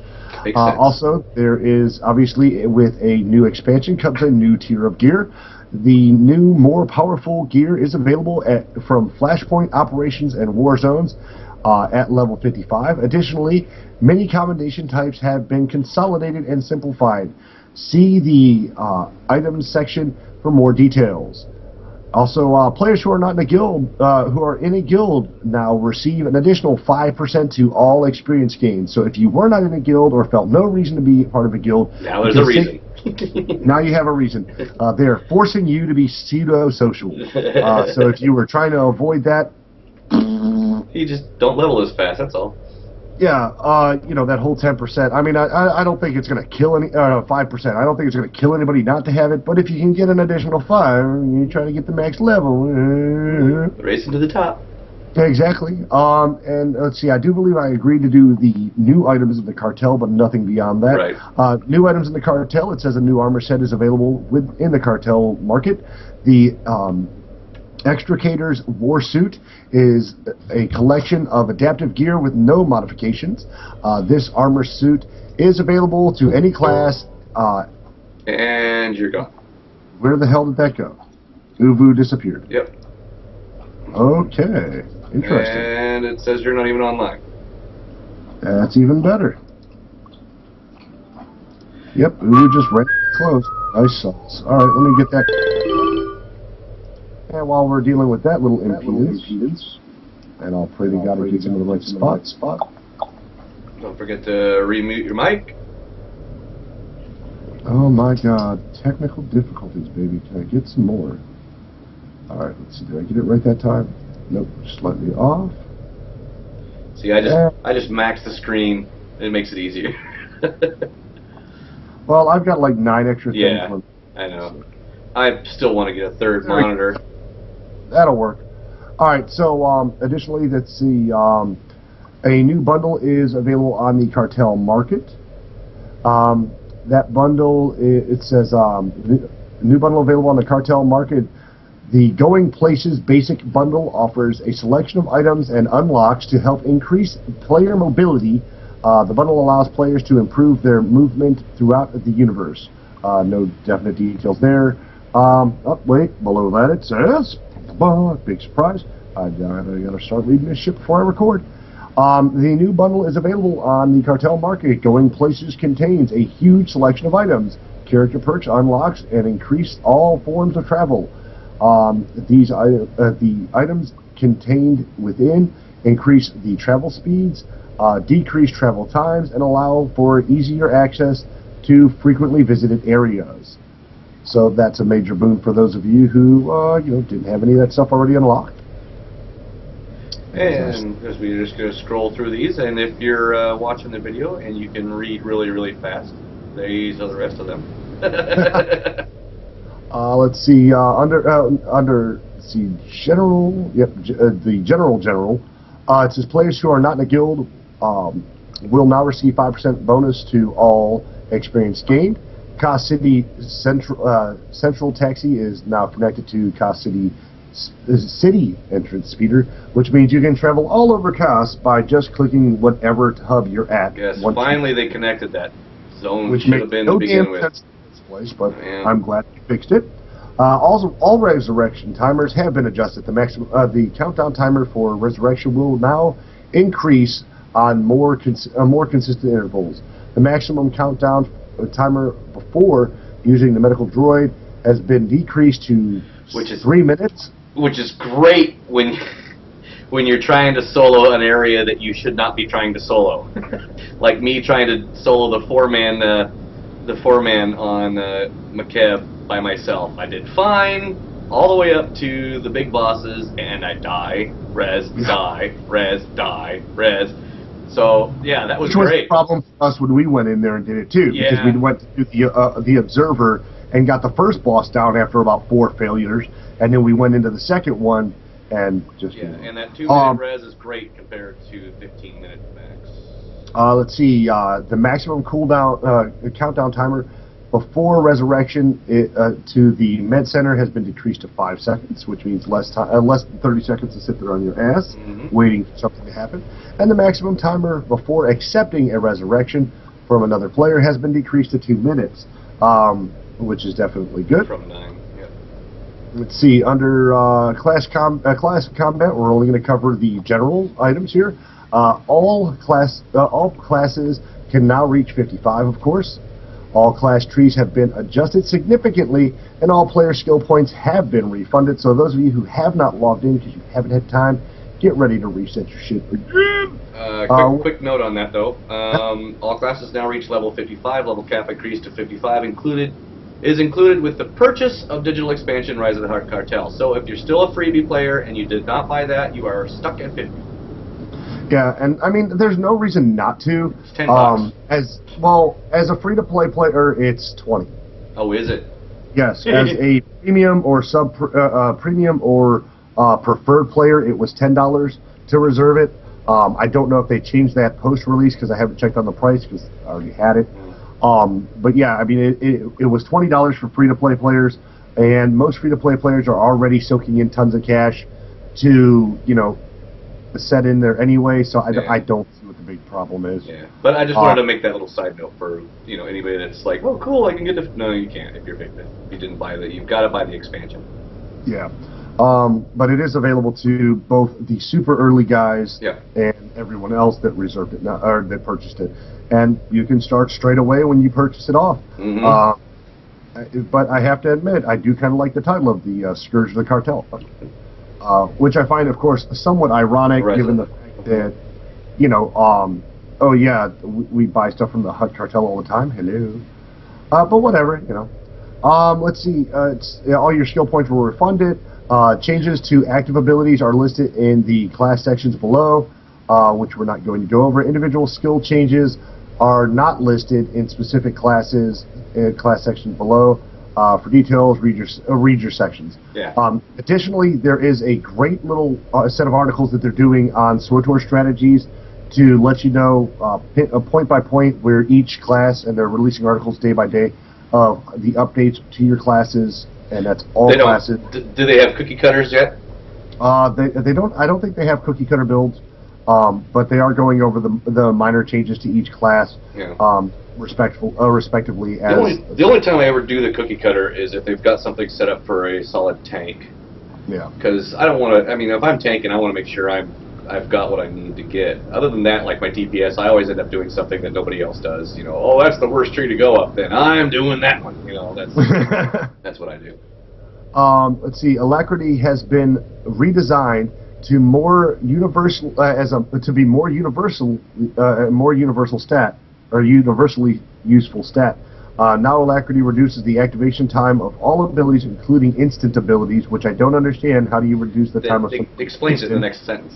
Also, there is, obviously, with a new expansion comes a new tier of gear. The new, more powerful gear is available from Flashpoint, Operations, and War Zones at level 55. Additionally, many commendation types have been consolidated and simplified. See the items section for more details. Also, players who are not in a guild, who are in a guild now receive an additional 5% to all experience gains. So if you were not in a guild or felt no reason to be part of a guild, now there's a reason. Now you have a reason. They're forcing you to be pseudo-social. So if you were trying to avoid that, you just don't level as fast, that's all. Yeah, that whole 10%. I mean, I don't think it's going to kill 5%. I don't think it's going to kill anybody not to have it. But if you can get an additional 5, you try to get the max level. Racing to the top. Exactly. And let's see. I do believe I agreed to do the new items in the cartel, but nothing beyond that. Right. New items in the cartel. It says a new armor set is available within the cartel market. The Extricator's War Suit is a collection of adaptive gear with no modifications. This armor suit is available to any class. And you're gone. Where the hell did that go? Uvu disappeared. Yep. Okay. Interesting. And it says you're not even online. That's even better. Yep, Uvu just ran close. Nice sauce. Alright, let me get that. And while we're dealing with that little impedance, and I'll pray to God it gets into the right spot. Don't forget to remute your mic. Oh my God, technical difficulties, baby. Can I get some more? Alright, let's see, did I get it right that time? Nope, slightly off. See, I just maxed the screen. It makes it easier. Well, I've got like 9 extra things. Yeah, I know. I still want to get a third monitor. That'll work. Alright, so additionally, let's see, a new bundle is available on the cartel market. That bundle, it says, new bundle available on the cartel market. The Going Places Basic Bundle offers a selection of items and unlocks to help increase player mobility. The bundle allows players to improve their movement throughout the universe. No definite details there. Wait, below that it says, big surprise, I gotta start reading this shit before I record. The new bundle is available on the cartel market. Going Places contains a huge selection of items, character perks, unlocks, and increase all forms of travel. The items contained within increase the travel speeds, decrease travel times, and allow for easier access to frequently visited areas. So that's a major boon for those of you who didn't have any of that stuff already unlocked. And as we're just going to scroll through these, and if you're watching the video and you can read really, really fast, these are the rest of them. Let's see, under general, the general, it says players who are not in a guild will now receive 5% bonus to all experience gained. Cost City Central Taxi is now connected to Cost City entrance speeder, which means you can travel all over Cost by just clicking whatever hub you're at. Yes, finally they connected that zone, which should have been no to begin damn with. sense in this place, but I'm glad you fixed it. Also, all resurrection timers have been adjusted. The countdown timer for resurrection will now increase on more consistent intervals. The maximum countdown timer before using the medical droid has been decreased to 3 minutes. Which is great when when you're trying to solo an area that you should not be trying to solo. Like me trying to solo the four-man on Makeb by myself. I did fine all the way up to the big bosses, and I die, res, die, res, die, res. So yeah, that was Which was great. the problem for us when we went in there and did it too, because we went to the Observer and got the first boss down after about 4 failures, and then we went into the second one and just and that 2-minute res is great compared to 15-minute max. Let's see, the maximum cooldown countdown timer before resurrection to the med center has been decreased to 5 seconds, which means less than 30 seconds to sit there on your ass waiting for something to happen. And the maximum timer before accepting a resurrection from another player has been decreased to 2 minutes, which is definitely good. From 9. Yeah. Let's see, under class combat, we're only going to cover the general items here. All classes can now reach 55, of course. All class trees have been adjusted significantly, and all player skill points have been refunded. So those of you who have not logged in because you haven't had time, get ready to reset your shit again. Quick note on that though. All classes now reach level 55. Level cap increased to 55. Is included with the purchase of digital expansion Rise of the Hutt Cartel. So if you're still a freebie player and you did not buy that, you are stuck at 50. Yeah, and I mean, there's no reason not to. It's $10. As a free-to-play player, it's 20. Oh, is it? Yes, as a premium or premium or preferred player, it was $10 to reserve it. I don't know if they changed that post-release because I haven't checked on the price because I already had it. But yeah, I mean, it was $20 for free-to-play players, and most free-to-play players are already soaking in tons of cash to, set in there anyway, so I don't see what the big problem is. Yeah, but I just wanted to make that little side note for anybody that's like, oh cool, I can get the. No, you can't if you're big. If you didn't buy you've got to buy the expansion. Yeah, but it is available to both the super early guys and everyone else that reserved it or that purchased it, and you can start straight away when you purchase it off. But I have to admit, I do kind of like the title of the Scourge of the Cartel. Which I find, of course, somewhat ironic, given the fact that, we buy stuff from the Hutt Cartel all the time. Hello. But whatever, Let's see. All your skill points were refunded. Changes to active abilities are listed in the class sections below, which we're not going to go over. Individual skill changes are not listed in specific classes, class sections below. For details, read your sections. Yeah. Additionally, there is a great little set of articles that they're doing on SWTOR strategies to let you know point by point where each class, and they're releasing articles day by day of the updates to your classes, and that's all classes. Do they have cookie cutters yet? They don't. I don't think they have cookie cutter builds, but they are going over the minor changes to each class. Yeah. Respectively. The only time I ever do the cookie cutter is if they've got something set up for a solid tank. Yeah. Because I don't want to. I mean, if I'm tanking, I want to make sure I've got what I need to get. Other than that, like my DPS, I always end up doing something that nobody else does. Oh, that's the worst tree to go up. Then I'm doing that one. That's what I do. Let's see. Alacrity has been redesigned to more universal to be more universal stat. Or universally useful stat. Now Alacrity reduces the activation time of all abilities, including instant abilities, which I don't understand. How do you reduce the time of something? Explains it in the next sentence.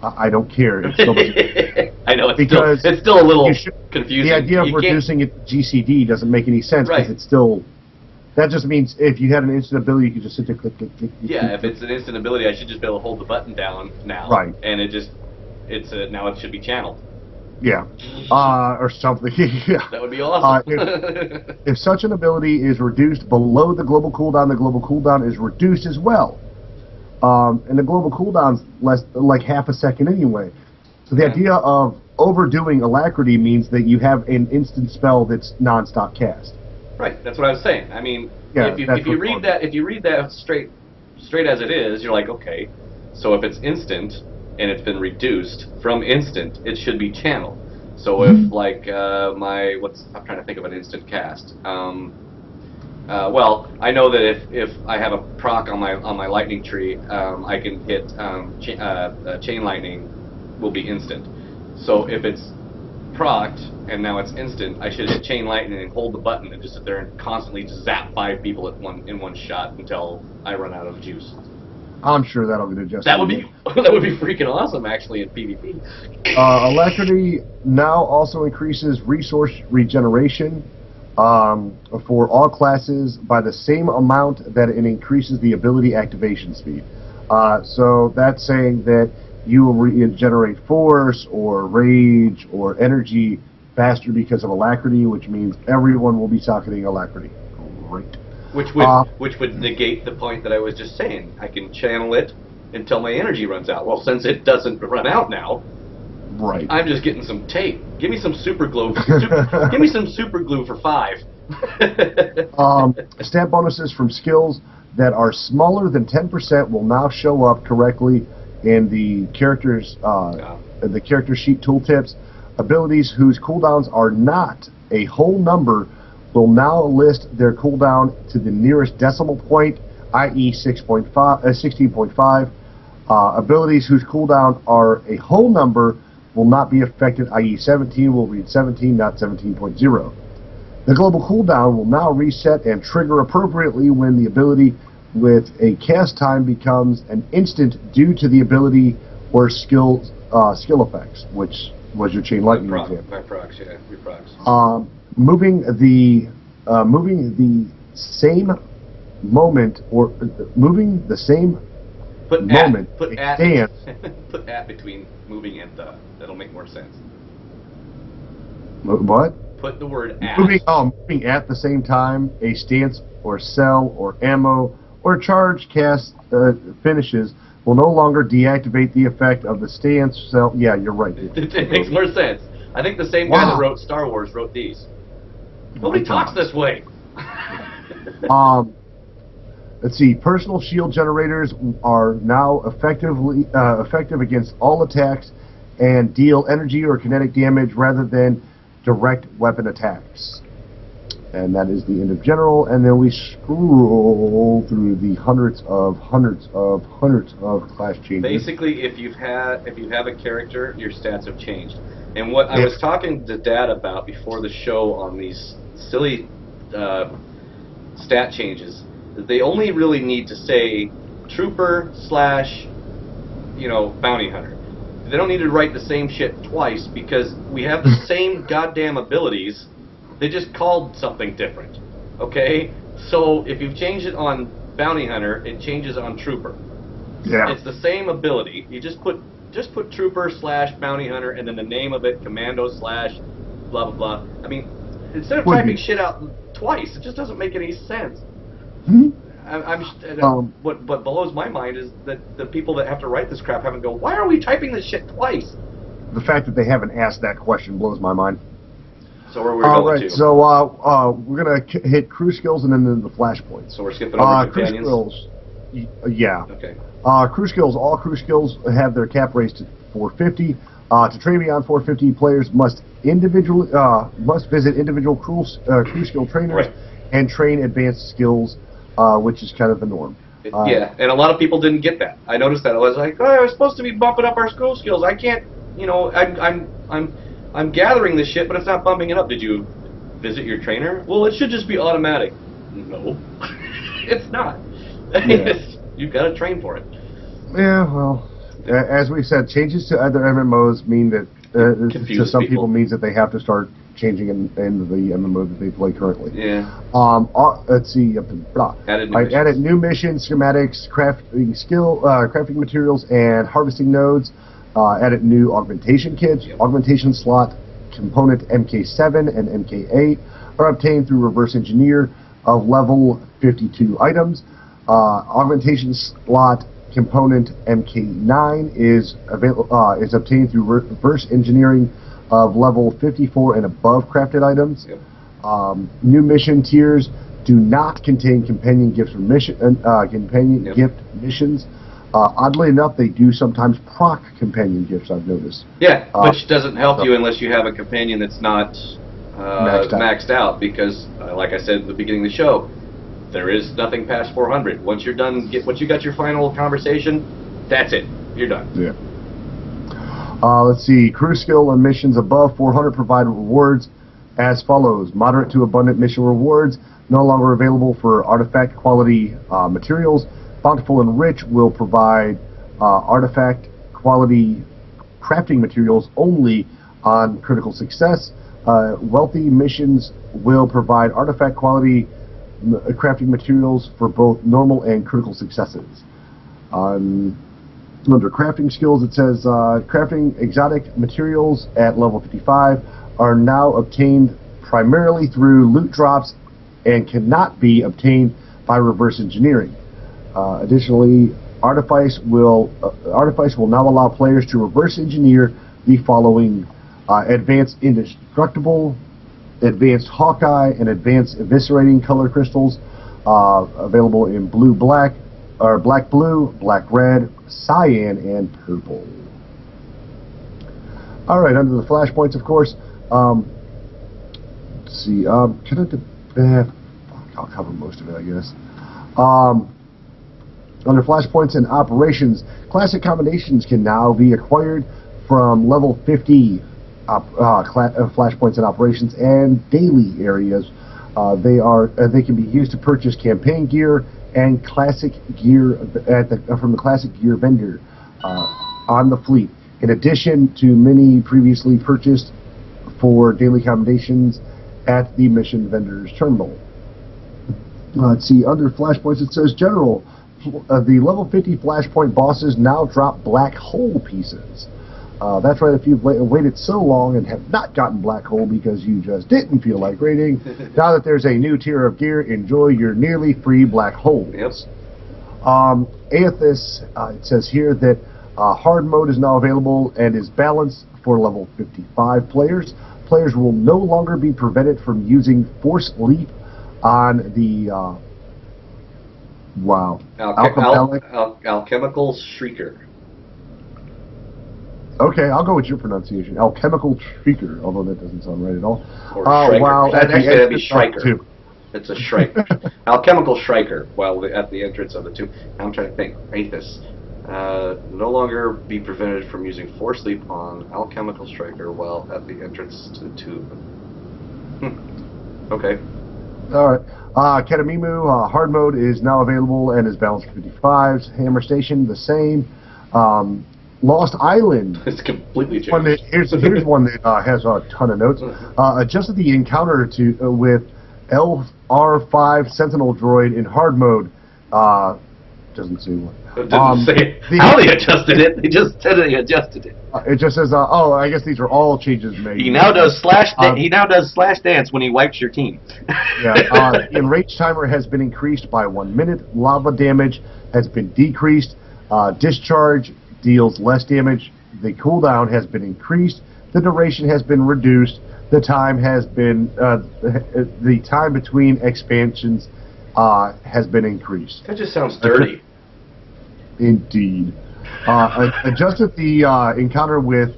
I don't care. It's so much I know, it's still a little confusing. The idea of reducing it to GCD doesn't make any sense, because it's still... That just means if you had an instant ability, you could just sit there, click, click, click. Yeah, if it's an instant ability, I should just be able to hold the button down now. Right. And now it should be channeled. Yeah, or something. Yeah. That would be awesome. If such an ability is reduced below the global cooldown is reduced as well. And the global cooldown's like half a second anyway. So the idea of overdoing Alacrity means that you have an instant spell that's non-stop cast. Right. That's what I was saying. I mean, if you read that straight as it is, you're like, okay, so if it's instant and it's been reduced from instant, it should be channeled. So if I'm trying to think of an instant cast. Well, I know that if I have a proc on my lightning tree, I can hit chain lightning will be instant. So if it's procced and now it's instant, I should hit chain lightning and hold the button and just sit there and constantly just zap 5 people in one shot until I run out of juice. I'm sure that'll get adjusted. That would be freaking awesome, actually, in PvP. Alacrity now also increases resource regeneration for all classes by the same amount that it increases the ability activation speed. So that's saying that you will regenerate force or rage or energy faster because of alacrity, which means everyone will be socketing alacrity. Great. Which would negate the point that I was just saying. I can channel it until my energy runs out. Well, since it doesn't run out now, right. I'm just getting some tape. Give me some super glue. Give me some super glue for 5. Stat bonuses from skills that are smaller than 10% will now show up correctly in the character's the character sheet tooltips. Abilities whose cooldowns are not a whole number will now list their cooldown to the nearest decimal point, i.e. 16.5. Abilities whose cooldown are a whole number will not be affected, i.e. 17 will read 17, not 17.0. The global cooldown will now reset and trigger appropriately when the ability with a cast time becomes an instant due to the ability or skill effects, which was your chain lightning example. My procs, yeah, your procs. Moving the same moment or moving the same moment. Put at stance. Put at between moving and the. That'll make more sense. What? Put the word at. Moving at the same time, a stance or cell or ammo or charge cast finishes will no longer deactivate the effect of the stance cell. Yeah, you're right. It makes more sense. I think the same guy that wrote Star Wars wrote these. Nobody talks this way. Let's see. Personal shield generators are now effective against all attacks and deal energy or kinetic damage rather than direct weapon attacks. And that is the end of general. And then we scroll through the hundreds of class changes. Basically, if you have a character, your stats have changed. And what I was talking to Dad about before the show on these silly stat changes, they only really need to say trooper / bounty hunter. They don't need to write the same shit twice because we have the same goddamn abilities. They just called something different. Okay? So if you've changed it on bounty hunter, it changes on trooper. Yeah. It's the same ability. You just put trooper / bounty hunter and then the name of it, commando / blah blah blah. I mean, instead of typing shit out twice, it just doesn't make any sense. What blows my mind is that the people that have to write this crap haven't go, why are we typing this shit twice? The fact that they haven't asked that question blows my mind. So where are we going to? So we're gonna hit crew skills and then the flashpoints. So we're skipping over companions. Crew skills. Yeah. Okay. Crew skills. All crew skills have their cap raised to 450. To train beyond 450, players must visit individual crew skill trainers and train advanced skills, which is kind of the norm. Yeah, and a lot of people didn't get that. I noticed that. I was like, oh, I was supposed to be bumping up our crew skills. I can't, I'm gathering this shit, but it's not bumping it up. Did you visit your trainer? Well, it should just be automatic. No, it's not. Yeah. You've got to train for it. Yeah, well, as we said, changes to other MMOs mean that to some people means that they have to start changing in the MMO that they play currently. Yeah. Let's see. Added new missions, schematics, crafting materials, and harvesting nodes. Added new augmentation kits. Yep. Augmentation slot component MK7 and MK8 are obtained through reverse engineer of level 52 items. Augmentation slot component MK9 is obtained through reverse engineering of level 54 and above crafted items. Yep. New mission tiers do not contain companion gifts or gift missions. Oddly enough, they do sometimes proc companion gifts, I've noticed. Yeah, which doesn't help you unless you have a companion that's not maxed out because, like I said at the beginning of the show, There is nothing past 400. Once you're done, once you got your final conversation, that's it. You're done. Yeah. Let's see. Crew skill and missions above 400 provide rewards as follows. Moderate to abundant mission rewards, no longer available for artifact quality materials. Bountiful and rich will provide artifact quality crafting materials only on critical success. Wealthy missions will provide artifact quality crafting materials for both normal and critical successes. Under crafting skills, it says crafting exotic materials at level 55 are now obtained primarily through loot drops and cannot be obtained by reverse engineering. Additionally, Artifice will now allow players to reverse engineer the following: Advanced Indestructible, Advanced Hawkeye, and Advanced Eviscerating color crystals, available in blue-black, or black-blue, black-red, cyan, and purple. All right, under the flashpoints, of course. Let's see. I'll cover most of it, I guess. Under flashpoints and operations, classic combinations can now be acquired from level 50 flashpoints and operations and daily areas. They can be used to purchase campaign gear and classic gear from the classic gear vendor on the fleet, in addition to many previously purchased for daily combinations at the mission vendor's terminal. Let's see, under flashpoints it says general. The level 50 flashpoint bosses now drop black hole pieces. That's right, if you've waited so long and have not gotten black hole because you just didn't feel like raiding, now that there's a new tier of gear, enjoy your nearly free black holes. Yep. Aethys, it says here that hard mode is now available and is balanced for level 55 players. Players will no longer be prevented from using Force Leap on the Alchemical Shrieker. Okay, I'll go with your pronunciation. Alchemical Shrieker, although that doesn't sound right at all. Or Shrieker. That'd be Shrieker. Too. It's a Shrieker. Alchemical Shrieker, at the entrance of the tomb. I'm trying to think. Aethys. No longer be prevented from using Force Leap on Alchemical Striker while at the entrance to the tomb. Okay. Alright. Ketamimu, hard mode is now available and is balanced for 55s. Hammer Station, the same. Lost Island. It's completely changed. Here's one that has a ton of notes. Adjusted the encounter to with LR5 Sentinel Droid in hard mode. Doesn't say what. It doesn't say how they adjusted it. They just said they adjusted it. It just says, oh, I guess these are all changes made. He now does slash dance when he wipes your team. Yeah. Enrage timer has been increased by 1 minute. Lava damage has been decreased. Discharge deals less damage. The cooldown has been increased. The duration has been reduced. The time has been the time between expansions has been increased. That just sounds dirty. Indeed. Adjusted the encounter with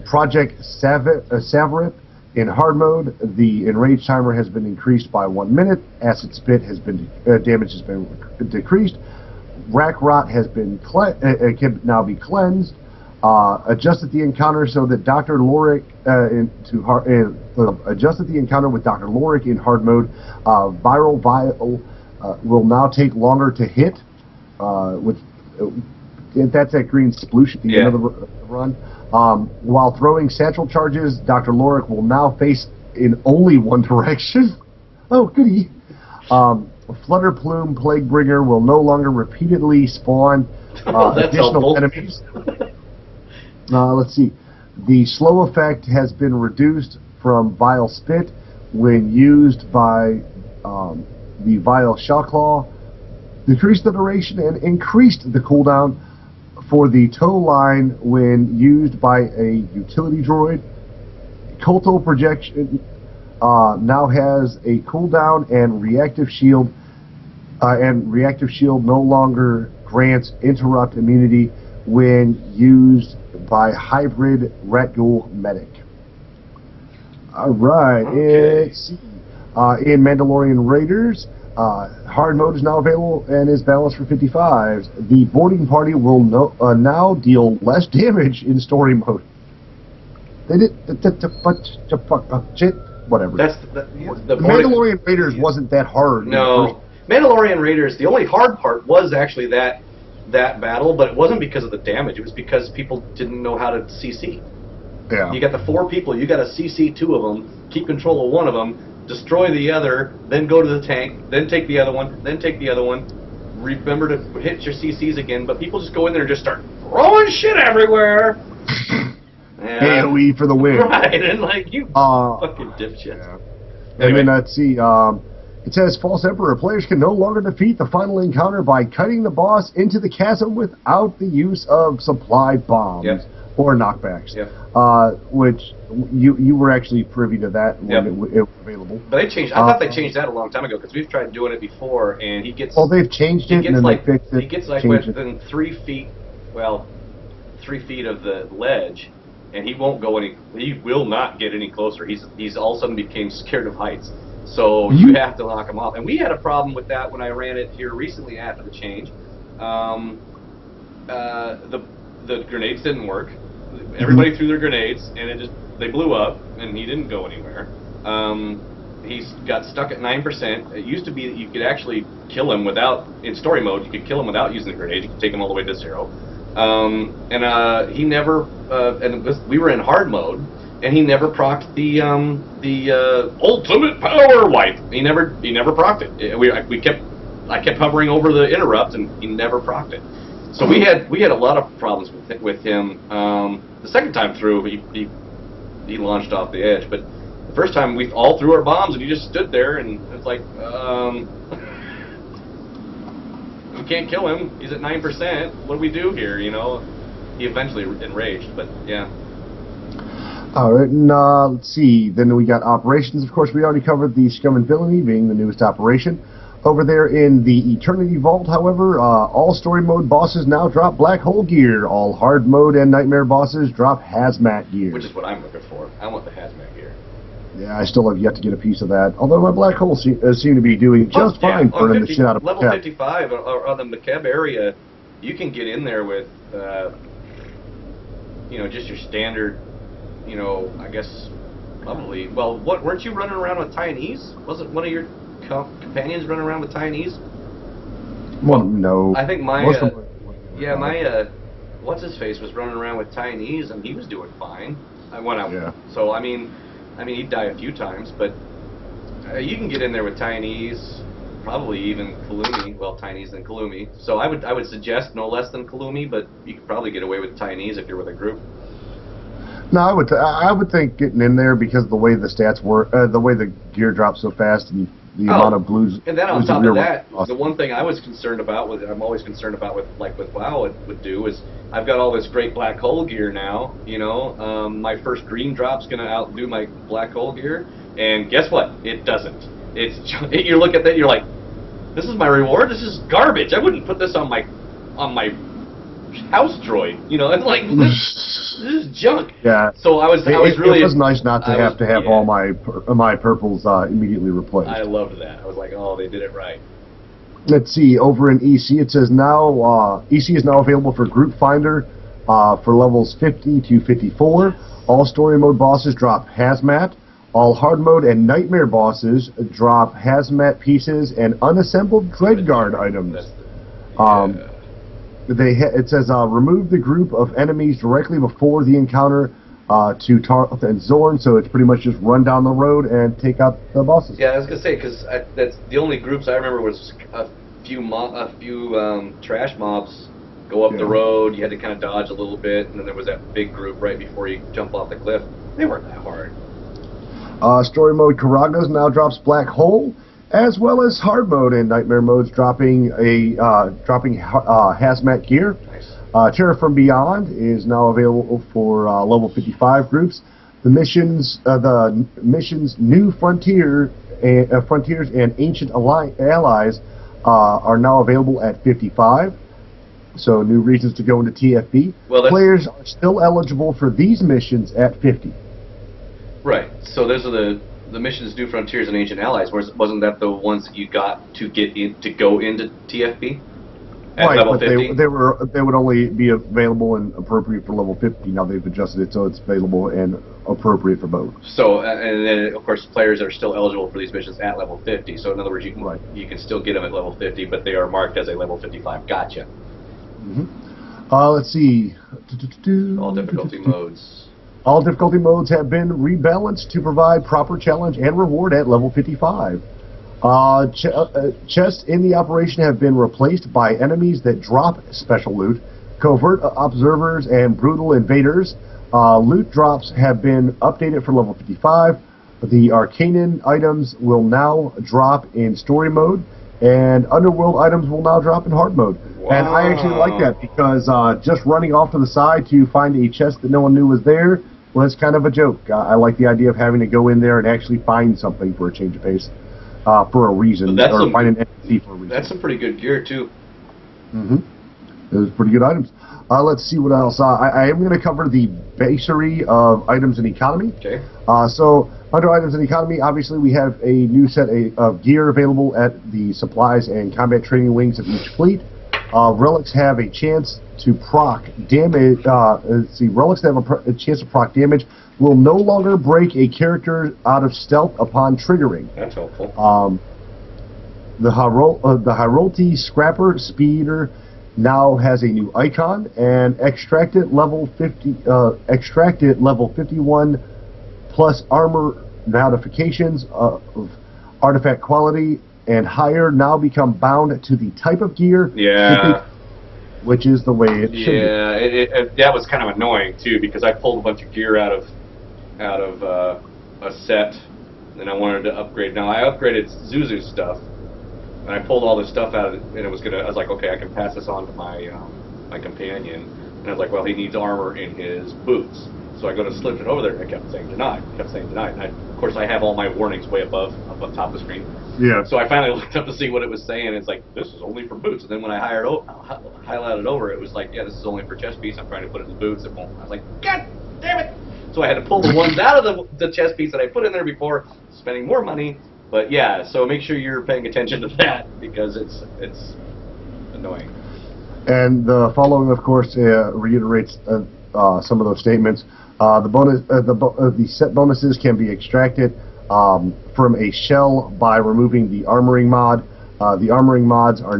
Project Savarip in hard mode. The enrage timer has been increased by 1 minute. Acid spit has been damage has been decreased. Rack rot has been can now be cleansed. Adjusted the encounter so that Dr. Lorik adjusted the encounter with Dr. Lorik in hard mode. Viral Vial will now take longer to hit. That's that green sploosh at the end of the run. While throwing satchel charges, Dr. Lorik will now face in only one direction. Oh, goody. Flutter Plume Plaguebringer will no longer repeatedly spawn additional enemies. Let's see. The slow effect has been reduced from Vile Spit when used by the Vile Shawclaw. Decreased the duration and increased the cooldown for the tow line when used by a utility droid. Culto Projection now has a cooldown and reactive shield no longer grants interrupt immunity when used by hybrid Rat Ghoul Medic. Alright, in Mandalorian Raiders, Hard mode is now available and is balanced for 55s. The boarding party will now deal less damage in story mode. They did shit. Whatever. That's the Mandalorian Raiders wasn't that hard. No, Mandalorian Raiders. The only hard part was actually that battle, but it wasn't because of the damage. It was because people didn't know how to CC. Yeah. You got the 4 people. You got to CC 2 of them, keep control of one of them, destroy the other, then go to the tank, then take the other one, then take the other one. Remember to hit your CCs again, but people just go in there and just start throwing shit everywhere. AoE for the win. Right, and like, you fucking dipshits. Yeah. Anyway. And then let's see, it says, False Emperor, players can no longer defeat the final encounter by cutting the boss into the chasm without the use of supply bombs. Yep. Or knockbacks. Yep. Which you were actually privy to that when it was available. But they changed. I thought they changed that a long time ago because we've tried doing it before, and he gets. Oh, they've changed it, and then they fixed it. He gets like within 3 feet, 3 feet of the ledge, and he won't go any. He will not get any closer. He's all of a sudden became scared of heights. So you have to knock him off. And we had a problem with that when I ran it here recently after the change. The grenades didn't work. Everybody threw their grenades, and they blew up, and he didn't go anywhere. He got stuck at 9%. It used to be that you could actually kill him in story mode, you could kill him without using the grenade. You could take him all the way to 0. He never, we were in hard mode, and he never procced the ultimate power wipe. He never procced it. I kept hovering over the interrupt, and he never procced it. So we had a lot of problems with him. The second time through, he launched off the edge, but the first time we all threw our bombs, and he just stood there, and it's like, we can't kill him. He's at 9%. What do we do here? You know, he eventually enraged, but yeah. All right, and let's see. Then we got operations. Of course, we already covered the Scum and Villainy being the newest operation. Over there in the Eternity Vault, however, all story mode bosses now drop black hole gear. All hard mode and nightmare bosses drop hazmat gear. Which is what I'm looking for. I want the hazmat gear. Yeah, I still have yet to get a piece of that. Although my black holes seem to be doing just fine burning the shit out of level 55 on the Makeb area, you can get in there with, just your standard, I guess, probably. Well, weren't you running around with Taiwanese? Wasn't one of your companions running around with Taiwanese? Well, no. I think what's his face was running around with Taiwanese, and he was doing fine. So I mean, he'd die a few times, but you can get in there with Taiwanese, probably even Kalumi. Well, Taiwanese and Kalumi. So I would suggest no less than Kalumi, but you could probably get away with Taiwanese if you're with a group. No, I would think getting in there because of the way the stats work, the way the gear drops so fast, and the amount of blues. And then on top of that, the one thing I was concerned about, I'm always concerned about with WoW would do is I've got all this great black hole gear now. My first green drop's gonna outdo my black hole gear, and guess what? It doesn't. You look at that, you're like, this is my reward. This is garbage. I wouldn't put this on my house droid. And like this is junk. Yeah. So I was really. It was nice not to have all my purples immediately replaced. I loved that. I was like, oh, they did it right. Let's see. Over in EC, it says now EC is now available for Group Finder for levels 50 to 54. All story mode bosses drop hazmat. All hard mode and nightmare bosses drop hazmat pieces and unassembled Dreadguard items. It says remove the group of enemies directly before the encounter to Tarth and Zorn, so it's pretty much just run down the road and take out the bosses. Yeah, I was gonna say because that's the only groups I remember was a few trash mobs go up the road. You had to kind of dodge a little bit, and then there was that big group right before you jump off the cliff. They weren't that hard. Story mode Karagas now drops Black Hole, as well as hard mode and nightmare modes dropping hazmat gear. Nice. Terror from Beyond is now available for level 55 groups. The missions New Frontiers and Ancient Allies are now available at 55. So new reasons to go into TFB. Well, players are still eligible for these missions at 50. Right. So those are the missions New Frontiers and Ancient Allies, wasn't that the ones that you got to get in to go into TFP at Right, level but 50? they would only be available and appropriate for level 50. Now they've adjusted it so it's available and appropriate for both. So, and then of course players are still eligible for these missions at level 50. So in other words, you can still get them at level 50, but they are marked as a level 55. Gotcha. Let's see. All difficulty modes. All difficulty modes have been rebalanced to provide proper challenge and reward at level 55. Chests in the operation have been replaced by enemies that drop special loot, covert observers, and brutal invaders. Loot drops have been updated for level 55. The Arcanan items will now drop in story mode, and Underworld items will now drop in hard mode. Wow. And I actually like that because just running off to the side to find a chest that no one knew was there was kind of a joke. I like the idea of having to go in there and actually find something for a change of pace, for a reason, or find an NPC for a reason. That's some pretty good gear too. Those pretty good items. Let's see what else. I am going to cover the basery of items and economy. Okay. So under items and economy, obviously we have a new set of gear available at the supplies and combat training wings of each fleet. Relics have a chance to proc damage. Relics that have a chance to proc damage will no longer break a character out of stealth upon triggering. That's helpful. The Hyrulti Scrapper Speeder now has a new icon, and extracted level 51 plus armor modifications of artifact quality and higher now become bound to the type of gear. Yeah. Which is the way it should be. Yeah, that was kind of annoying too, because I pulled a bunch of gear out of a set, and I wanted to upgrade. Now I upgraded Zuzu's stuff, and I pulled all this stuff out of it, and I was like, okay, I can pass this on to my my companion, and I was like, well, he needs armor in his boots. So I go to slip it over there, and I kept saying denied, and of course I have all my warnings way up on top of the screen. Yeah. So I finally looked up to see what it was saying, and it's like, this is only for boots. And then when I highlighted over, it was like, yeah, this is only for chest piece. I'm trying to put it in the boots. It won't. I was like, God damn it! So I had to pull the ones out of the chest piece that I put in there before, spending more money. But yeah, so make sure you're paying attention to that, because it's annoying. And the following, of course, reiterates some of those statements. The set bonuses can be extracted from a shell by removing the armoring mod. The armoring mods are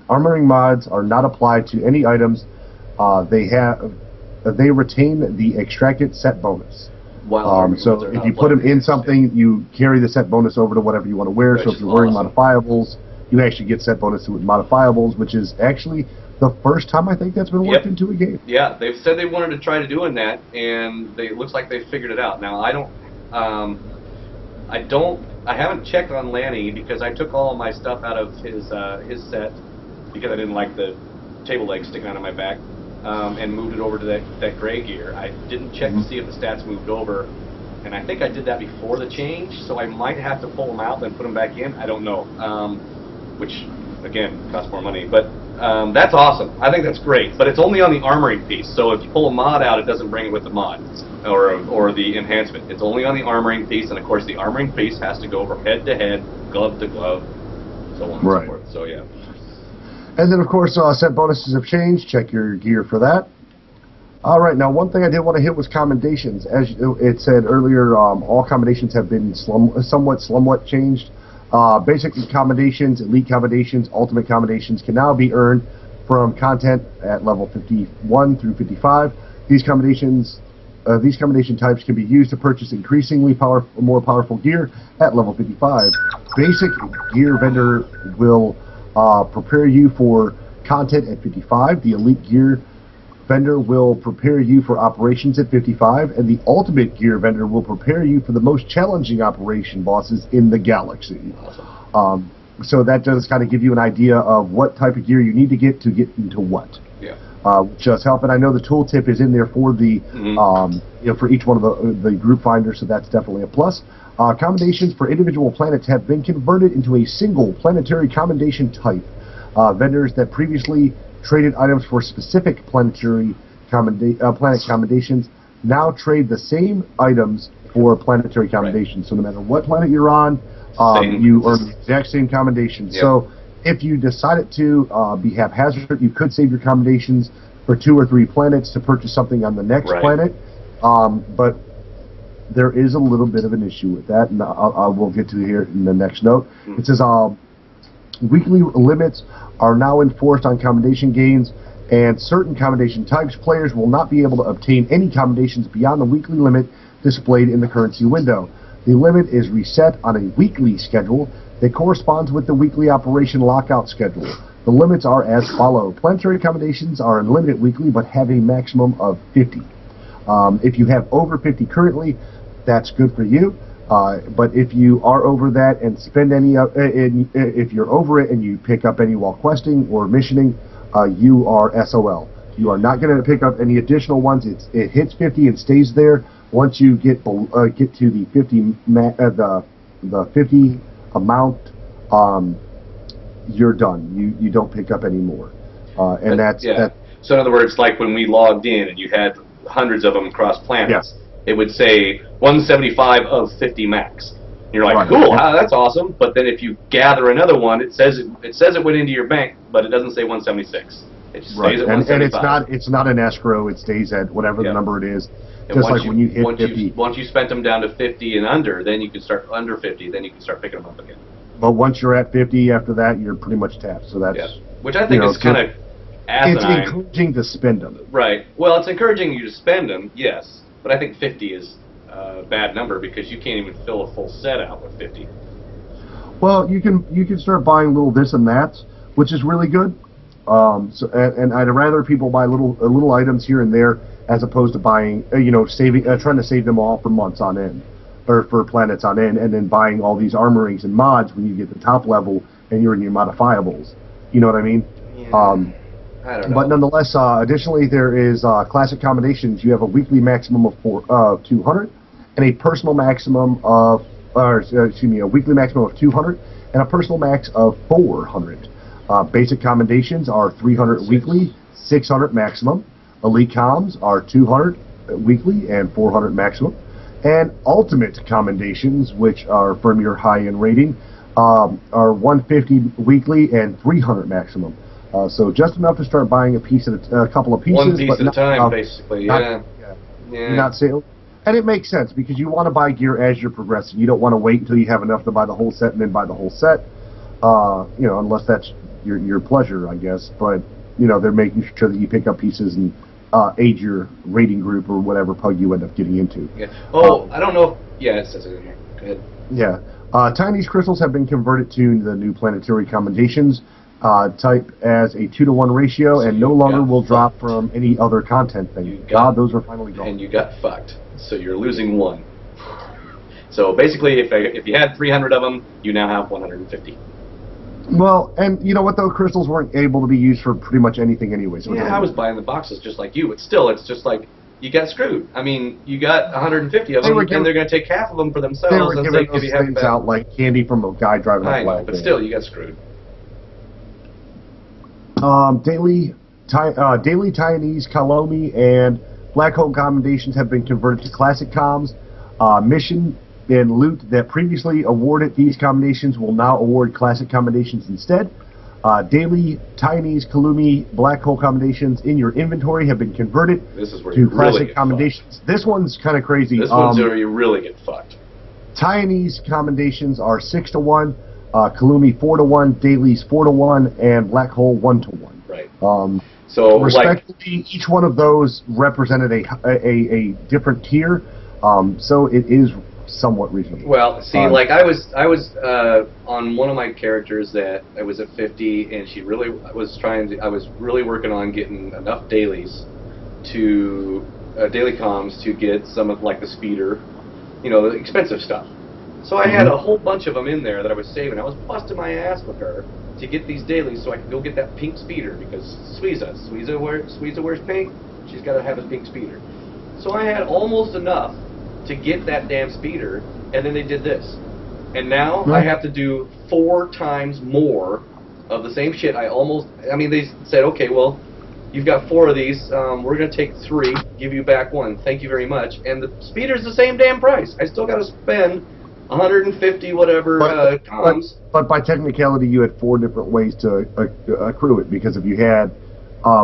armoring mods are not applied to any items. They retain the extracted set bonus. So if you put them in something, you carry the set bonus over to whatever you want to wear. So if you're wearing modifiables, you actually get set bonus with modifiables, which is actually the first time I think that's been worked into a game. Yeah, they've said they wanted to try to doing that, and it looks like they figured it out. Now I haven't checked on Lany, because I took all of my stuff out of his set because I didn't like the table legs sticking out of my back, and moved it over to that gray gear. I didn't check to see if the stats moved over, and I think I did that before the change, so I might have to pull them out and put them back in. I don't know, which again costs more money, but. That's awesome. I think that's great, but it's only on the armoring piece. So if you pull a mod out, it doesn't bring it with the mod or the enhancement. It's only on the armoring piece, and of course the armoring piece has to go from head to head, glove to glove, so on and so forth. So yeah. And then of course set bonuses have changed. Check your gear for that. All right. Now one thing I did want to hit was commendations. As it said earlier, all commendations have been somewhat changed. Basic commendations, elite commendations, ultimate commendations can now be earned from content at level 51 through 55. These commendation types can be used to purchase increasingly more powerful gear at level 55. Basic gear vendor will prepare you for content at 55. The elite gear vendor will prepare you for operations at 55, and the ultimate gear vendor will prepare you for the most challenging operation bosses in the galaxy. So that does kind of give you an idea of what type of gear you need to get into what. Yeah. Just help. And I know the tooltip is in there for the for each one of the group finders, so that's definitely a plus. Commendations for individual planets have been converted into a single planetary commendation type. Vendors that previously traded items for specific planet commendations now trade the same items for planetary commendations. So no matter what planet you're on, you earn the exact same commendations. Yep. So if you decided to be haphazard, you could save your commendations for 2 or 3 planets to purchase something on the next planet. But there is a little bit of an issue with that, and I will get to here in the next note. It says weekly limits are now enforced on commendation gains, and certain commendation types players will not be able to obtain any commendations beyond the weekly limit displayed in the currency window. The limit is reset on a weekly schedule that corresponds with the weekly operation lockout schedule. The limits are as follow. Planetary commendations are unlimited weekly but have a maximum of 50. If you have over 50 currently, that's good for you. But if you are over that and spend any, if you're over it and you pick up any while questing or missioning, you are SOL. You are not going to pick up any additional ones. It hits 50 and stays there. Once you get to the 50 the 50 amount, you're done. You don't pick up any more. And that's So in other words, like when we logged in and you had hundreds of them across planets, it would say 175 of 50 max. You're like, cool, that's awesome. But then if you gather another one, it says it went into your bank, but it doesn't say 176. It just stays at 175. And it's not an escrow. It stays at whatever the number it is. Just like when you hit 50. Once you spent them down to 50 and under, then you can start under 50. Then you can start picking them up again. But once you're at 50, after that, you're pretty much tapped. So that's which I think is kind of asinine. It's encouraging to spend them. Right. Well, it's encouraging you to spend them, yes. But I think 50 is a bad number because you can't even fill a full set out with 50. Well, you can start buying little this and that, which is really good. And I'd rather people buy little items here and there as opposed to buying, trying to save them all for months on end, or for planets on end, and then buying all these armorings and mods when you get the top level and you're in your modifiables. You know what I mean? Yeah. I don't know. But nonetheless, additionally, there is classic combinations. You have a weekly maximum of 200, and a personal maximum of, a weekly maximum of 200, and a personal max of 400. Basic commendations are 300 weekly, 600 maximum. Elite comms are 200 weekly and 400 maximum. And ultimate commendations, which are from your high-end rating, are 150 weekly and 300 maximum. So just enough to start buying a couple of pieces. One piece but at a time, basically. Not sale. And it makes sense because you want to buy gear as you're progressing. You don't want to wait until you have enough to buy the whole set and then buy the whole set. Unless that's your pleasure, I guess. But they're making sure that you pick up pieces and aid your rating group or whatever pug you end up getting into. Yeah. Oh, I don't know. It says it in here. Go ahead. Yeah. Tiny's crystals have been converted to the new planetary commendations type as a 2-to-1 ratio, and no longer will drop from any other content thing. Those are finally gone. And you got fucked. So you're losing one. So basically, if you had 300 of them, you now have 150. Well, and you know what though? Crystals weren't able to be used for pretty much anything anyway. So I was buying the boxes just like you, but still, it's just like you got screwed. I mean, you got 150 of them, and they're going to take half of them for themselves. They were giving those things out like candy from a guy driving a flag. But still, you got screwed. Daily Taiwanese, Kalomi, and Black Hole commendations have been converted to classic comms. Mission and loot that previously awarded these commendations will now award classic commendations instead. Daily Taiwanese, Kalumi, Black Hole commendations in your inventory have been converted to classic commendations. This one's kind of crazy. This one's where you really get fucked. Taiwanese commendations are 6-to-1. Kalumi 4-to-1, Dailies 4-to-1, and Black Hole 1-to-1. Right. So respectively, each one of those represented a different tier. So it is somewhat reasonable. Well, see, like I was on one of my characters that I was at 50, and she really was I was really working on getting enough dailies to daily comms to get some of like the speeder, the expensive stuff. So I had a whole bunch of them in there that I was saving. I was busting my ass with her to get these dailies so I could go get that pink speeder because Suiza wears pink. She's got to have a pink speeder. So I had almost enough to get that damn speeder, and then they did this. And now I have to do 4 times more of the same shit. They said, okay, well, you've got 4 of these. We're going to take 3, give you back 1. Thank you very much. And the speeder's the same damn price. I still got to spend 150 whatever comms. But by technicality, you had 4 different ways to accrue it, because if you had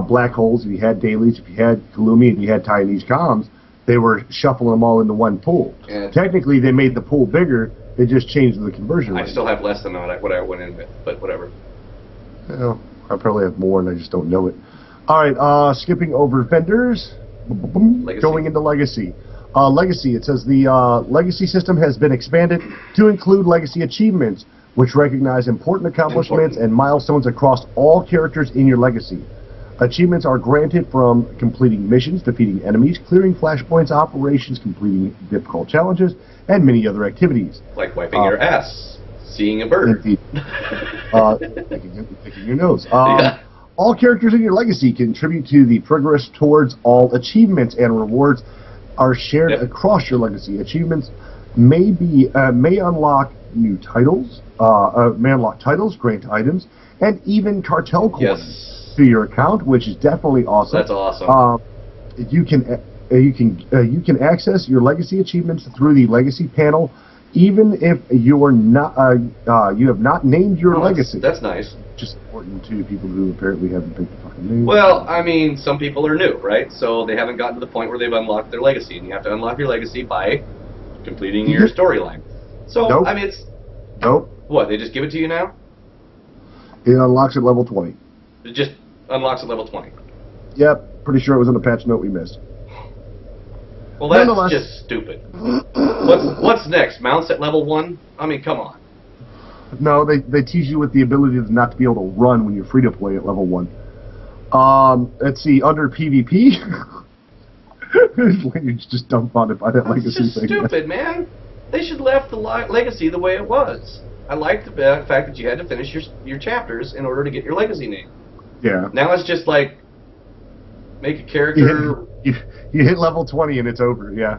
black holes, if you had dailies, if you had Kalumi, and you had Taiwanese comms, they were shuffling them all into one pool. And technically, they made the pool bigger. They just changed the conversion rate. I still have less than what I went in with, but whatever. Well, I probably have more, and I just don't know it. All right, skipping over vendors, going into Legacy. Legacy, it says the Legacy system has been expanded to include Legacy achievements, which recognize important accomplishments and milestones across all characters in your Legacy. Achievements are granted from completing missions, defeating enemies, clearing flashpoints, operations, completing difficult challenges, and many other activities. Like wiping your ass, seeing a bird. Picking your nose. All characters in your Legacy contribute to the progress towards all achievements, and rewards are shared across your Legacy. Achievements may unlock new titles, grant items, and even cartel coins to your account, which is definitely awesome. That's awesome. You can access your Legacy achievements through the Legacy panel, even if you have not named your Legacy. That's nice. Just important to people who apparently haven't picked the fucking name. Well, I mean, some people are new, right? So they haven't gotten to the point where they've unlocked their Legacy, and you have to unlock your Legacy by completing your storyline. So, nope. I mean, it's... Nope. What, they just give it to you now? It unlocks at level 20. It just unlocks at level 20. Yep, pretty sure it was in a patch note we missed. Well, that's just stupid. What's next? Mounts at level 1? I mean, come on. No, they tease you with the ability to not to be able to run when you're free to play at level 1. Let's see, under PvP, you just dumbfounded by that Legacy thing. It's just stupid, man. They should have left the Legacy the way it was. I like the fact that you had to finish your chapters in order to get your Legacy name. Yeah. Now it's just like, make a character... You hit level 20 and it's over, yeah.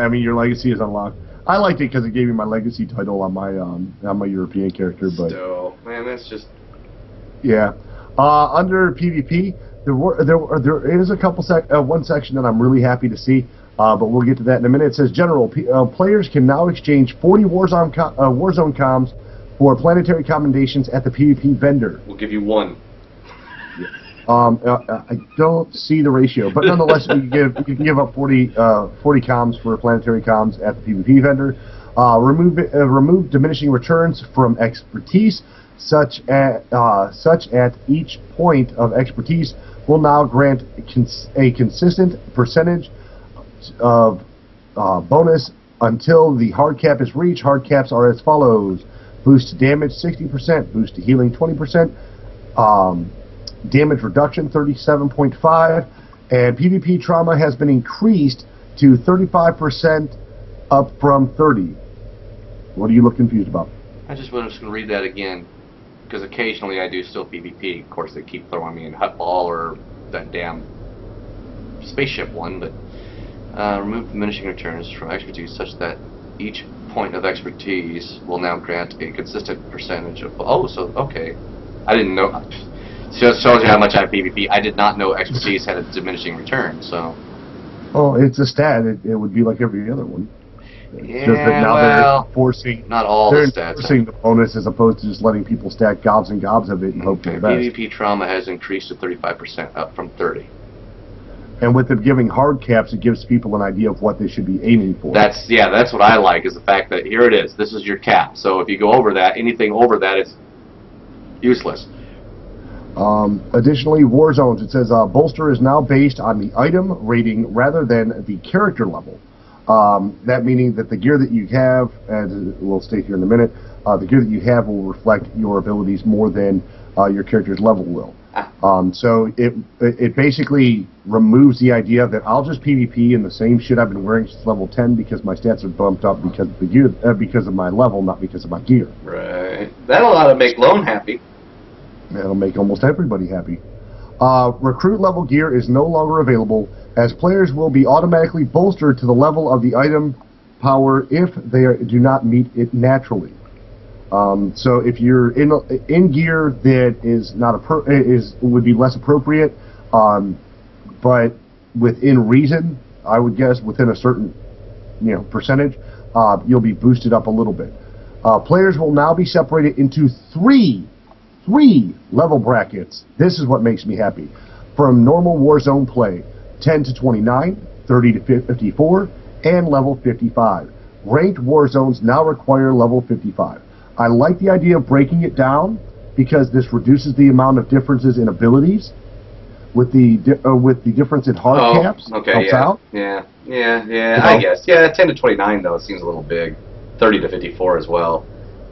I mean, your Legacy is unlocked. I liked it because it gave me my Legacy title on my European character, but... Still, man, that's just... Yeah. Under PvP, there is a couple one section that I'm really happy to see, but we'll get to that in a minute. It says, General, players can now exchange 40 Warzone comms for planetary commendations at the PvP vendor. We'll give you 1. I don't see the ratio, but nonetheless, you can give up 40 comms for planetary comms at the PvP vendor. Remove diminishing returns from expertise, such at each point of expertise will now grant a consistent percentage of bonus until the hard cap is reached. Hard caps are as follows: boost to damage 60%, boost to healing 20%. Damage reduction 37.5, and PvP trauma has been increased to 35% up from 30. What do you look confused about? I just was going to read that again, because occasionally I do still PvP. Of course, they keep throwing me in Hutt Ball or that damn spaceship one, but remove diminishing returns from expertise such that each point of expertise will now grant a consistent percentage of... Oh, so, okay. I didn't know... Just shows you how much I have PvP. I did not know expertise had a diminishing return, so... Oh, it's a stat. It would be like every other one. Yeah, just that now well, they're forcing... Not all the stats. They're enforcing the bonus as opposed to just letting people stack gobs and gobs of it and hope for the best. PvP trauma has increased to 35%, up from 30. And with them giving hard caps, it gives people an idea of what they should be aiming for. That's what I like, is the fact that here it is. This is your cap. So if you go over that, anything over that is useless. Additionally, war zones. It says bolster is now based on the item rating rather than the character level. That meaning that the gear that you have, as we'll state here in a minute, the gear that you have will reflect your abilities more than your character's level will. So it basically removes the idea that I'll just PvP in the same shit I've been wearing since level 10 because my stats are bumped up because of the gear, because of my level, not because of my gear. Right. That'll ought to make Lone happy. That'll make almost everybody happy. Recruit level gear is no longer available, as players will be automatically bolstered to the level of the item power if they do not meet it naturally. So if you're in gear that is not would be less appropriate, But within reason, I would guess within a certain percentage, you'll be boosted up a little bit. Players will now be separated into three level brackets. This is what makes me happy. From normal Warzone play, 10 to 29, 30 to 54, and level 55. Ranked Warzones now require level 55. I like the idea of breaking it down because this reduces the amount of differences in abilities. With the difference in hard caps, helps out. Yeah, I guess. Yeah, 10 to 29 though seems a little big. 30 to 54 as well.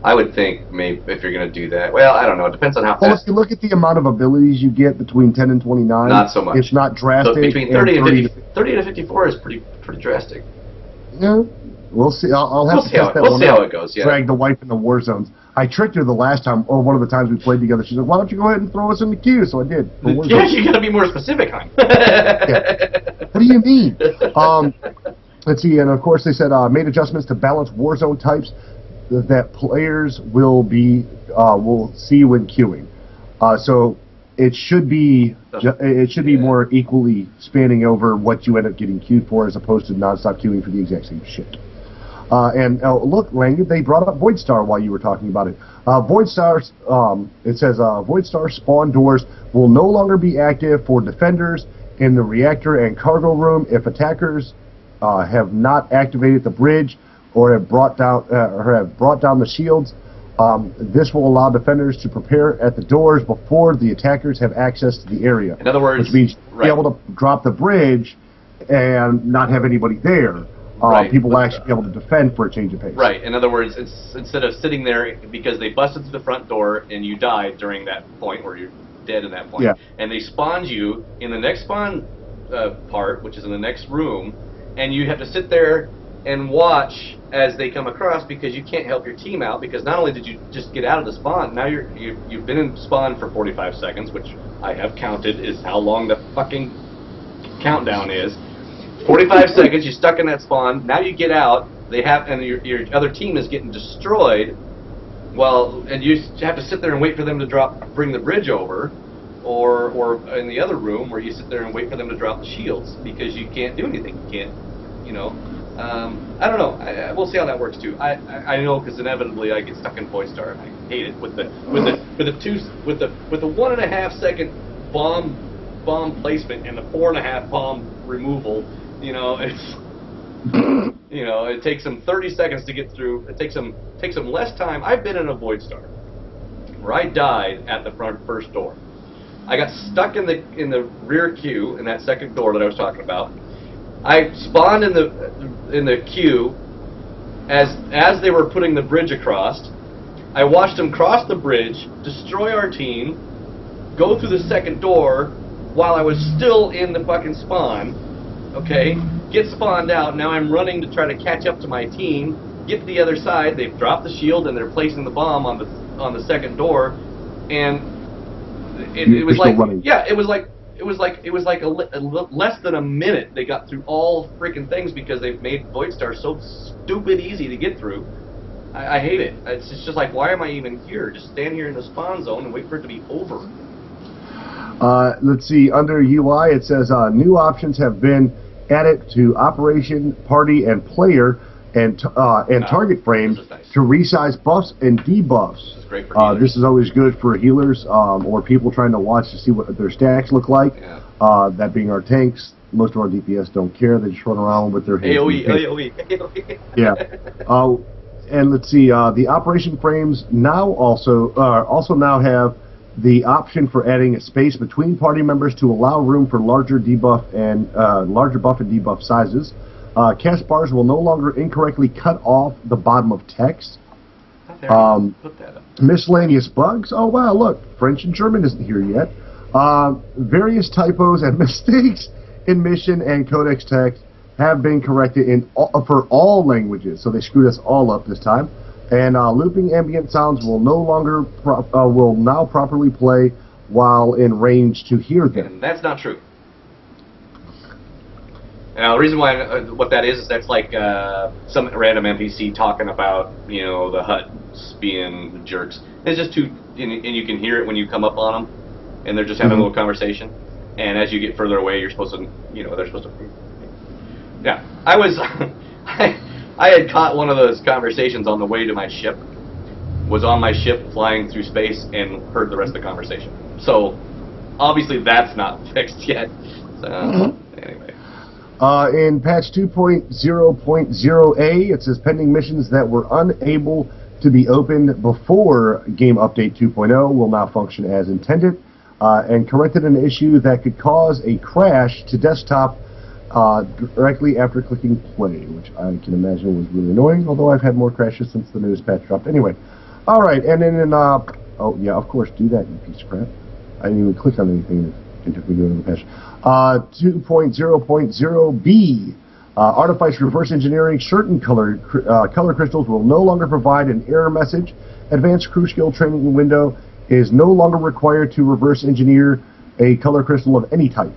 I would think maybe if you're going to do that. Well, I don't know. It depends on how fast. Well, if you look at the amount of abilities you get between 10 and 29, not so much. It's not drastic. So between 30 and 30 to 54 is pretty drastic. Yeah, we'll see. I'll have to test that one out. We'll see how it goes. Yeah. Drag the wife in the war zones. I tricked her the last time, or one of the times we played together. She's like, "Why don't you go ahead and throw us in the queue?" So I did. Yeah, you got to be more specific, hon. Yeah. What do you mean? Let's see, and of course they said made adjustments to balance Warzone types that players will see when queuing. So it should be more equally spanning over what you end up getting queued for as opposed to non-stop queuing for the exact same shit. Look, Lany, they brought up Void Star while you were talking about it. Void Stars, it says Void Star spawn doors will no longer be active for defenders in the reactor and cargo room if attackers have not activated the bridge or have brought down the shields. This will allow defenders to prepare at the doors before the attackers have access to the area. In other words, which means be able to drop the bridge and not have anybody there. People will actually be able to defend for a change of pace. Right. In other words, it's instead of sitting there because they busted through the front door and you died during that point, or you're dead in that point, and they spawned you in the next spawn part, which is in the next room, and you have to sit there and watch as they come across because you can't help your team out because not only did you just get out of the spawn, now you've been in spawn for 45 seconds, which I have counted is how long the fucking countdown is. 45 seconds, you're stuck in that spawn. Now you get out. And your other team is getting destroyed. Well, and you have to sit there and wait for them to bring the bridge over, or in the other room where you sit there and wait for them to drop the shields because you can't do anything. You can't, I don't know. We'll see how that works too. I know because inevitably I get stuck in Void Star and I hate it with the 1.5 second bomb placement and the 4.5 bomb removal. It's it takes them 30 seconds to get through. It takes them less time. I've been in a Void Star where I died at the first door. I got stuck in the rear queue in that second door that I was talking about. I spawned in the queue as they were putting the bridge across. I watched them cross the bridge, destroy our team, go through the second door while I was still in the fucking spawn. Okay, get spawned out. Now I'm running to try to catch up to my team. Get to the other side. They've dropped the shield and they're placing the bomb on the second door, and it was like less than a minute. They got through all freaking things because they've made Void Star so stupid easy to get through. I hate it. It's just like, why am I even here? Just stand here in the spawn zone and wait for it to be over. Let's see, under UI it says new options have been added to Operation, Party, and Player and target frames to resize buffs and debuffs. This is great for healers. This is always good for healers or people trying to watch to see what their stacks look like. Yeah. That being our tanks. Most of our DPS don't care. They just run around with their hands. AoE. Yeah. And let's see, the Operation frames now also now have the option for adding a space between party members to allow room for larger buff and debuff sizes. Cast bars will no longer incorrectly cut off the bottom of text. Put that up. Miscellaneous bugs. Oh wow, look, French and German isn't here yet. Various typos and mistakes in mission and codex text have been corrected for all languages. So they screwed us all up this time. And looping ambient sounds will now properly play while in range to hear them. And that's not true. Now, the reason why what that is that's like some random NPC talking about the Hutts being jerks. It's just too, and you can hear it when you come up on them, and they're just having a little conversation. And as you get further away, you're supposed to, they're supposed to. Yeah, I was, I had caught one of those conversations on the way to my ship. Was on my ship flying through space and heard the rest of the conversation. So obviously that's not fixed yet. So anyway. In patch 2.0.0a, it says pending missions that were unable to be opened before game update 2.0 will now function as intended, and corrected an issue that could cause a crash to desktop directly after clicking play, which I can imagine was really annoying, although I've had more crashes since the newest patch dropped. Anyway, alright, and then oh yeah, of course, do that, you piece of crap. I didn't even click on anything that took me to the patch. 2.0.0b, Artifice reverse engineering certain color crystals will no longer provide an error message. Advanced crew skill training window is no longer required to reverse engineer a color crystal of any type.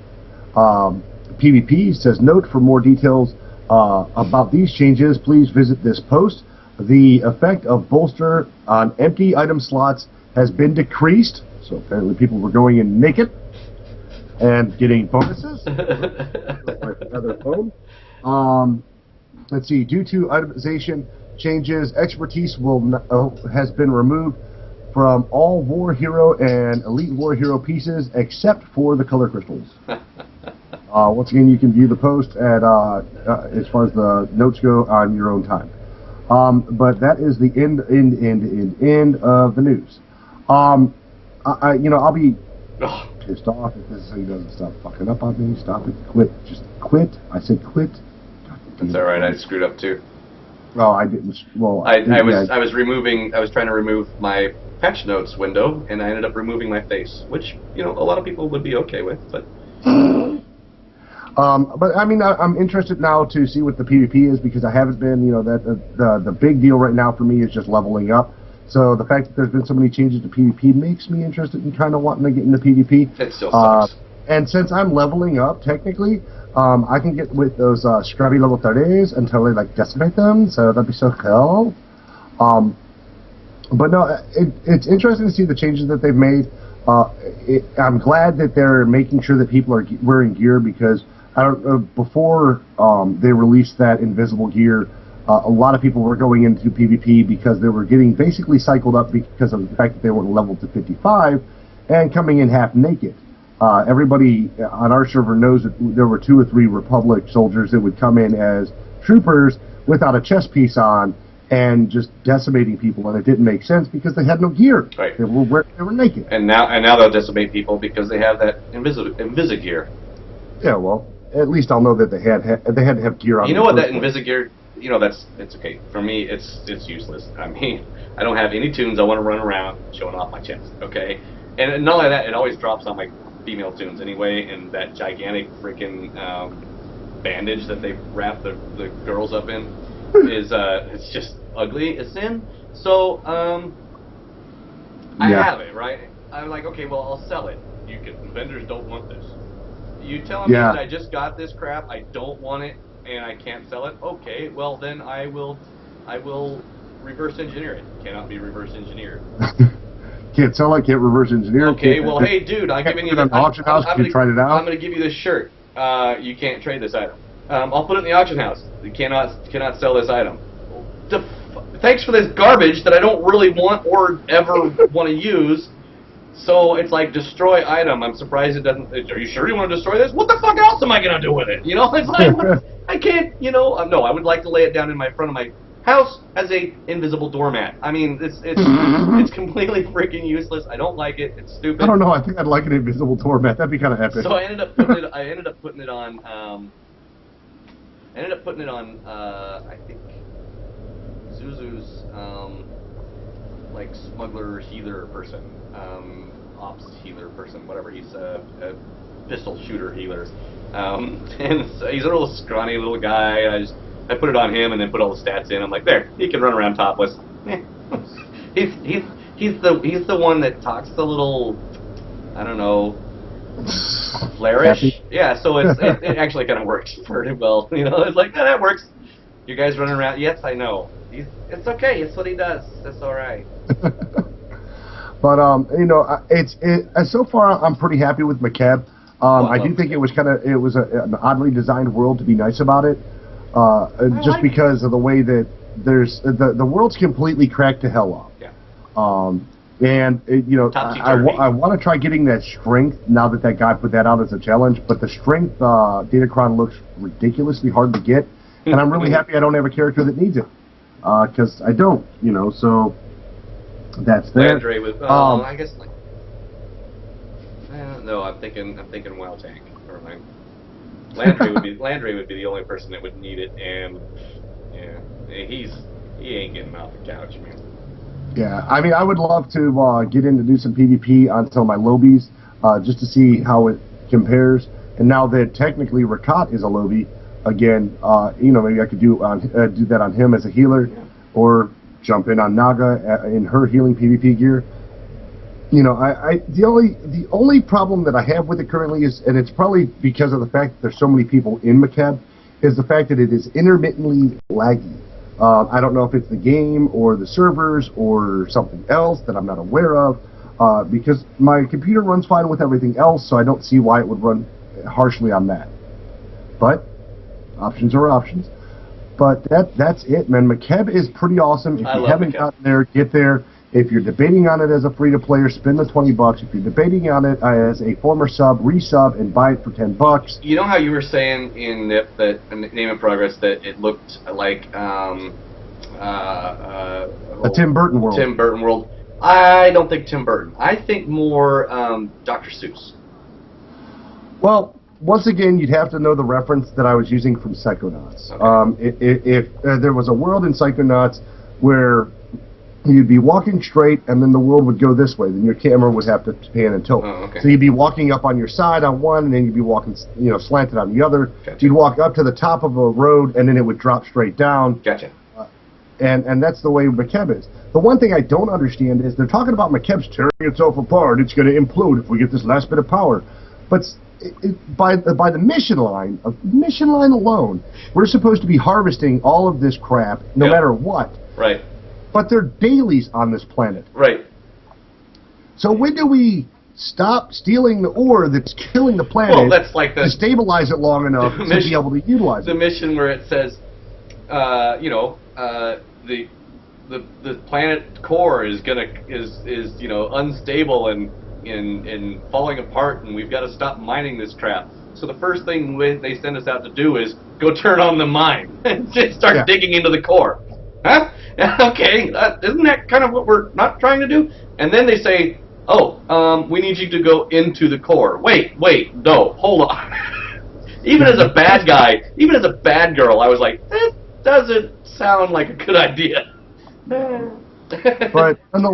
PvP says, note for more details about these changes, please visit this post. The effect of bolster on empty item slots has been decreased, so apparently people were going in naked and getting bonuses. Another phone. Let's see. Due to itemization changes, expertise has been removed from all war hero and elite war hero pieces except for the color crystals. Once again, you can view the post at as far as the notes go on your own time. But that is the end of the news. I'll be pissed off if this thing doesn't stop fucking up on me. Stop it. Quit. Just quit. I said quit. That's all right. I screwed up too. Oh, I didn't. Well, I was trying to remove my patch notes window, and I ended up removing my face, which a lot of people would be okay with, but. But I mean, I'm interested now to see what the PvP is because I haven't been. The big deal right now for me is just leveling up. So the fact that there's been so many changes to PvP makes me interested in kind of wanting to get into PvP. It still sucks. And since I'm leveling up, technically, I can get with those scrubby level 30s until they decimate them. So that'd be so cool. But no, it's interesting to see the changes that they've made. I'm glad that they're making sure that people are wearing gear because before they released that invisible gear, a lot of people were going into PvP because they were getting basically cycled up because of the fact that they weren't leveled to 55 and coming in half naked. Everybody on our server knows that there were 2 or 3 Republic soldiers that would come in as troopers without a chest piece on and just decimating people, and it didn't make sense because they had no gear. Right. They were naked. And now they'll decimate people because they have that Invisigear. Yeah, well, at least I'll know that they had to have gear on. You know what that Invisigear? It's okay for me. It's useless. I mean, I don't have any tunes. I want to run around showing off my chest. Okay, and not only that, it always drops on my female tunes anyway, and that gigantic freaking bandage that they wrap the girls up in is it's just ugly as sin. So I have it, right? I'm like, okay, well, I'll sell it. Vendors don't want this. You telling me that I just got this crap, I don't want it, and I can't sell it? Okay, well then I will reverse engineer it. Cannot be reverse engineered. Can't sell it, can't reverse engineer it. Okay, well hey dude, I'm giving you the auction house. You tried it out. I'm gonna give you this shirt. You can't trade this item. I'll put it in the auction house. You cannot sell this item. Thanks for this garbage that I don't really want or ever want to use. So it's like destroy item. I'm surprised it doesn't. Are you sure you want to destroy this? What the fuck else am I gonna do with it? It's like I can't. No, I would like to lay it down in front of my house as a invisible doormat. I mean, it's completely freaking useless. I don't like it. It's stupid. I don't know. I think I'd like an invisible doormat. That'd be kind of epic. So I ended up putting it on. I think Zuzu's smuggler healer person, ops healer person, whatever. He's a pistol shooter healer, and so he's a real scrawny little guy. And I put it on him and then put all the stats in. I'm like, there, he can run around topless. He's the one that talks a little, I don't know, flourish. Yeah, so it actually kind of works pretty well. It's like, yeah, that works. You guys running around? Yes, I know. It's okay. It's what he does. That's all right. But so far I'm pretty happy with Makeb. I do think it was an oddly designed world to be nice about it, just because of the way that the world's completely cracked to hell up. Yeah. And I want to try getting that strength now that guy put that out as a challenge. But the strength Datacron looks ridiculously hard to get, and I'm really happy I don't have a character that needs it, because I don't. So that's there. Landry with I guess. No, I'm thinking Wild Tank. Never mind. Landry would be the only person that would need it, and yeah, he ain't getting off the couch, man. Yeah, I mean, I would love to get in to do some PvP on some of my lobies, just to see how it compares. And now that technically Rakat is a lobby, again, maybe I could do that on him as a healer, or jump in on Naga in her healing PvP gear. The only problem that I have with it currently is, and it's probably because of the fact that there's so many people in Makeb, is the fact that it is intermittently laggy. I don't know if it's the game or the servers or something else that I'm not aware of, because my computer runs fine with everything else, so I don't see why it would run harshly on that. But options are options. But that's it, man. Makeb is pretty awesome. If you haven't gotten there, get there. If you're debating on it as a free-to-player, spend the $20. If you're debating on it as a former sub, resub and buy it for $10. You know how you were saying in NIP that Name in Progress that it looked like a Tim Burton world. Tim Burton world. I don't think Tim Burton. I think more Dr. Seuss. Well, once again, you'd have to know the reference that I was using from Psychonauts. Okay. If there was a world in Psychonauts where you'd be walking straight, and then the world would go this way. Then your camera would have to pan and tilt. Oh, okay. So you'd be walking up on your side on one, and then you'd be walking, slanted on the other. Gotcha. You'd walk up to the top of a road, and then it would drop straight down. Gotcha. And that's the way Makeb is. The one thing I don't understand is they're talking about Makeb's tearing itself apart. It's going to implode if we get this last bit of power. But by the mission line alone, we're supposed to be harvesting all of this crap, no matter what. Right. But they're dailies on this planet. Right. So when do we stop stealing the ore that's killing the planet? Well, that's like to stabilize it long enough to be able to utilize it. The mission where it says, the planet core is unstable and falling apart, and we've got to stop mining this crap. So the first thing they send us out to do is go turn on the mine and just start digging into the core. Huh? Okay, isn't that kind of what we're not trying to do? And then they say, we need you to go into the core. Wait, no, hold on. Even as a bad guy, even as a bad girl, I was like, that doesn't sound like a good idea. But, and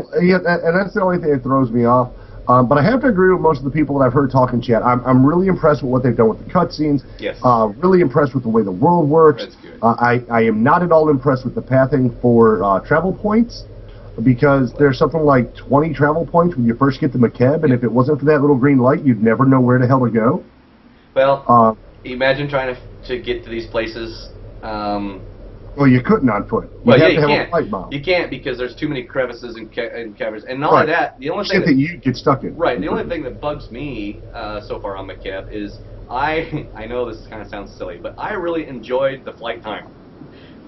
that's the only thing that throws me off. But I have to agree with most of the people that I've heard talk in chat. I'm really impressed with what they've done with the cutscenes. Yes. Really impressed with the way the world works. That's good. I am not at all impressed with the pathing for travel points, because there's something like 20 travel points when you first get to Makeb, and if it wasn't for that little green light, you'd never know where the hell to go. Well, imagine trying to get to these places. Well, you couldn't on foot. You have a flight bomb. You can't, because there's too many crevices and caverns. And not only that, the only thing that you get stuck in. Right. The only thing that bugs me so far on Makeb is I know this kind of sounds silly, but I really enjoyed the flight time.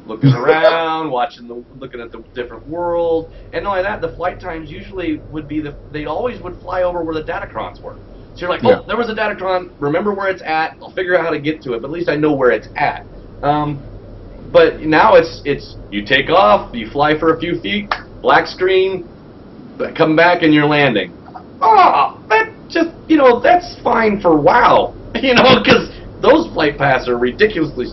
Looking around, looking at the different world, and not only that, the flight times usually would be they always would fly over where the Datacrons were. So you're like, there was a Datacron. Remember where it's at. I'll figure out how to get to it, but at least I know where it's at. But now it's you take off, you fly for a few feet, black screen, come back and you're landing. That just, that's fine for WoW, because those flight paths are ridiculously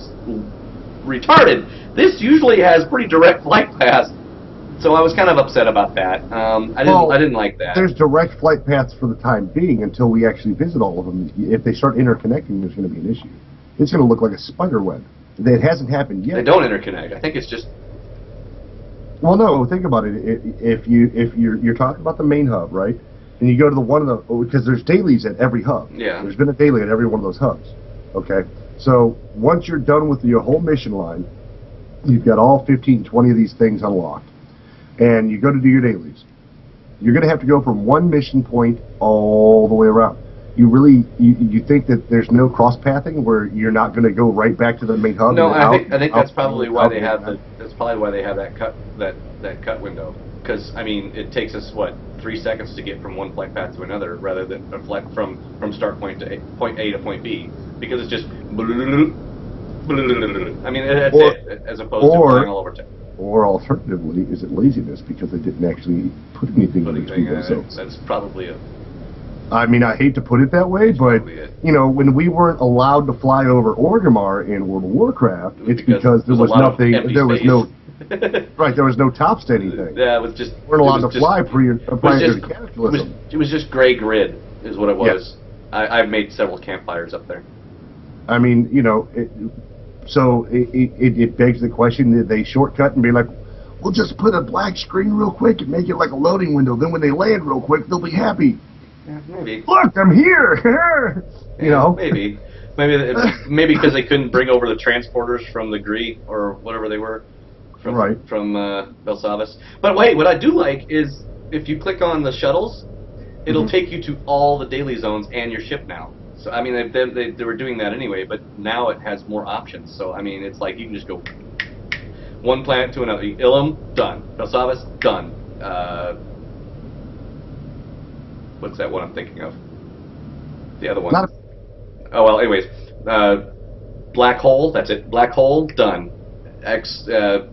retarded. This usually has pretty direct flight paths, so I was kind of upset about that. I didn't like that. There's direct flight paths for the time being until we actually visit all of them. If they start interconnecting, there's going to be an issue. It's going to look like a spider web. That hasn't happened yet. They don't interconnect. I think it's just. Well, no. Think about it. If you're talking about the main hub, right? And you go to because there's dailies at every hub. Yeah. There's been a daily at every one of those hubs. Okay. So once you're done with your whole mission line, you've got all 15, 20 of these things unlocked, and you go to do your dailies. You're going to have to go from one mission point all the way around. you think that there's no cross pathing where you're not going to go right back to the main hub? No, and I think that's probably why they have that cut window. Because I mean, it takes us what 3 seconds to get from one flight path to another, rather than a flight from start point to point A to point B. Because it's just. I mean, that's it, as opposed to flying all over town. Or alternatively, is it laziness because they didn't actually put anything in between those zones? That's probably it. I mean, I hate to put it that way, but you know, when we weren't allowed to fly over Orgrimmar in World of Warcraft, it's because there was nothing. There was no. Right, there was no tops to anything. Yeah, it was just. We're not allowed to fly prior to Cataclysm. It was just gray grid, is what it was. Yes. I've made several campfires up there. I mean, you know, it begs the question: did they shortcut and be like, "We'll just put a black screen real quick and make it like a loading window. Then when they land real quick, they'll be happy." Yeah, maybe. Look, I'm here. You know, maybe because they couldn't bring over the transporters from the Gree or whatever they were from Belsavis. But wait, what I do like is if you click on the shuttles, it'll take you to all the daily zones and your ship now. So I mean, they were doing that anyway, but now it has more options. So I mean, it's like you can just go one planet to another. Ilum, done. Belsavis, done. What's that one I'm thinking of? The other one. Oh well. Anyways, black hole. That's it. Black hole. Done. Area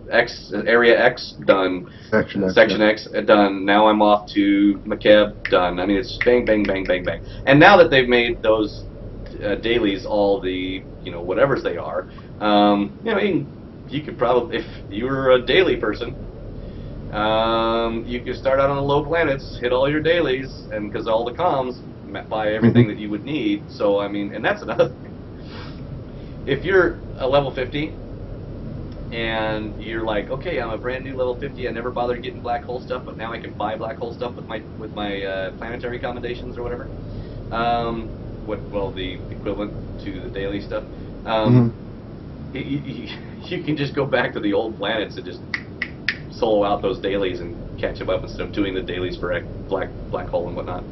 X. Done. Section X. Done. Now I'm off to Makeb. Done. I mean, it's bang, bang, bang, bang, bang. And now that they've made those dailies all the whatevers they are, you could probably, if you were a daily person. You could start out on the low planets, hit all your dailies, and because all the comms buy everything that you would need. So I mean, and that's another thing. If you're a level 50 and you're like, okay, I'm a brand new level 50, I never bothered getting black hole stuff, but now I can buy black hole stuff with my planetary commendations or whatever. The equivalent to the daily stuff. You can just go back to the old planets and just solo out those dailies and catch them up instead of doing the dailies for black hole and whatnot.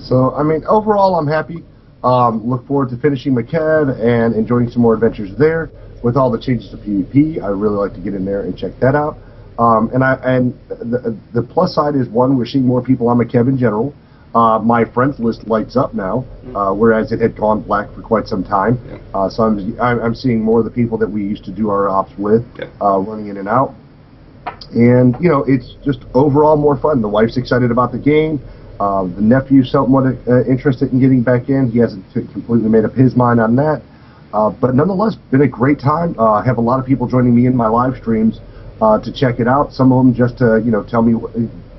So I mean, overall, I'm happy. Look forward to finishing Makeb and enjoying some more adventures there. With all the changes to PvP, I really like to get in there and check that out. And the plus side is, one, we're seeing more people on Makeb in general. My friends list lights up now, whereas it had gone black for quite some time. So I'm seeing more of the people that we used to do our ops with running in and out. And it's just overall more fun. The wife's excited about the game. The nephew's somewhat interested in getting back in. He hasn't completely made up his mind on that. But nonetheless, been a great time. Have a lot of people joining me in my live streams to check it out. Some of them just to tell me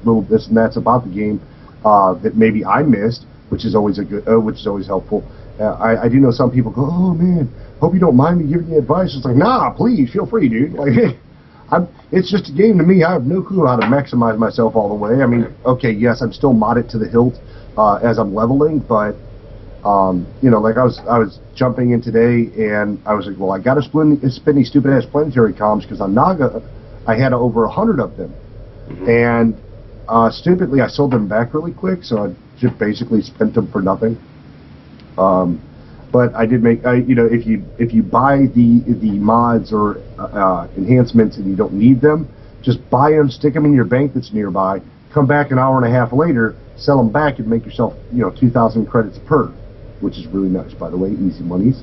little this and that's about the game. That maybe I missed, which is always which is always helpful. I do know some people go, "Oh man, hope you don't mind me giving you advice." It's like, nah, please, feel free, dude. Like, it's just a game to me. I have no clue how to maximize myself all the way. I mean, okay, yes, I'm still modded to the hilt as I'm leveling, but like I was jumping in today, and I was like, well, I got to spin these stupid ass planetary comms because on Naga, I had over 100 of them, and stupidly, I sold them back really quick, so I just basically spent them for nothing. But I did make, if you buy the mods or enhancements and you don't need them, just buy them, stick them in your bank that's nearby, come back an hour and a half later, sell them back, and make yourself 2,000 credits per, which is really nice, by the way, easy monies.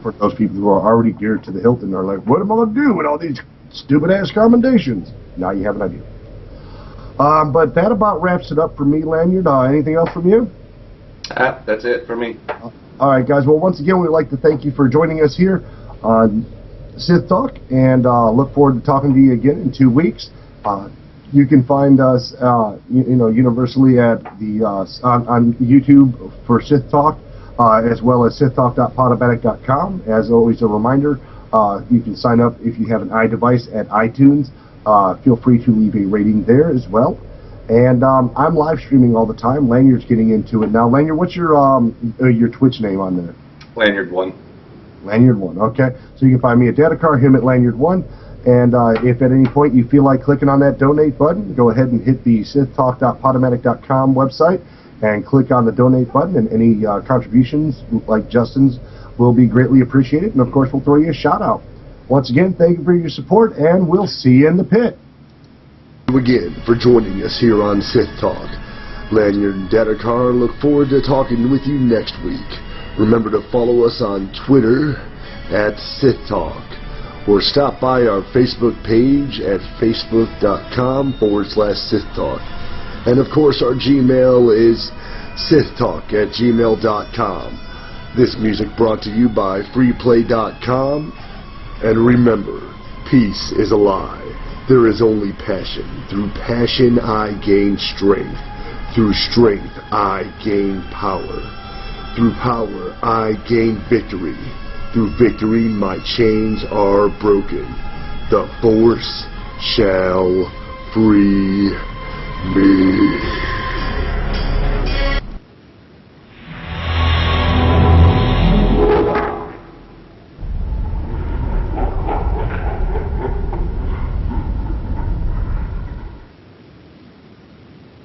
For those people who are already geared to the hilt and are like, what am I going to do with all these stupid ass commendations? Now you have an idea. But that about wraps it up for me, Lanyard. Anything else from you? That's it for me. All right, guys. Well, once again, we'd like to thank you for joining us here on Sith Talk, and look forward to talking to you again in 2 weeks. You can find us, universally at the on YouTube for Sith Talk, as well as sithtalk.podomatic.com. As always, a reminder, you can sign up if you have an iDevice at iTunes. Feel free to leave a rating there as well. And I'm live streaming all the time. Lanyard's getting into it now. Lanyard, what's your Twitch name on there? Lanyard1. Lanyard1, okay. So you can find me at Datacar, him at Lanyard1. And if at any point you feel like clicking on that donate button, go ahead and hit the sithtalk.podomatic.com website and click on the donate button, and any contributions like Justin's will be greatly appreciated, and of course we'll throw you a shout out. Once again, thank you for your support, and we'll see you in the pit. Thank you again for joining us here on Sith Talk. Lanyard and Dadakar look forward to talking with you next week. Remember to follow us on Twitter at Sith Talk, or stop by our Facebook page at facebook.com/Sith Talk. And of course our Gmail is sithtalk@gmail.com. This music brought to you by freeplay.com. And remember, peace is a lie. There is only passion. Through passion I gain strength. Through strength I gain power. Through power I gain victory. Through victory my chains are broken. The Force shall free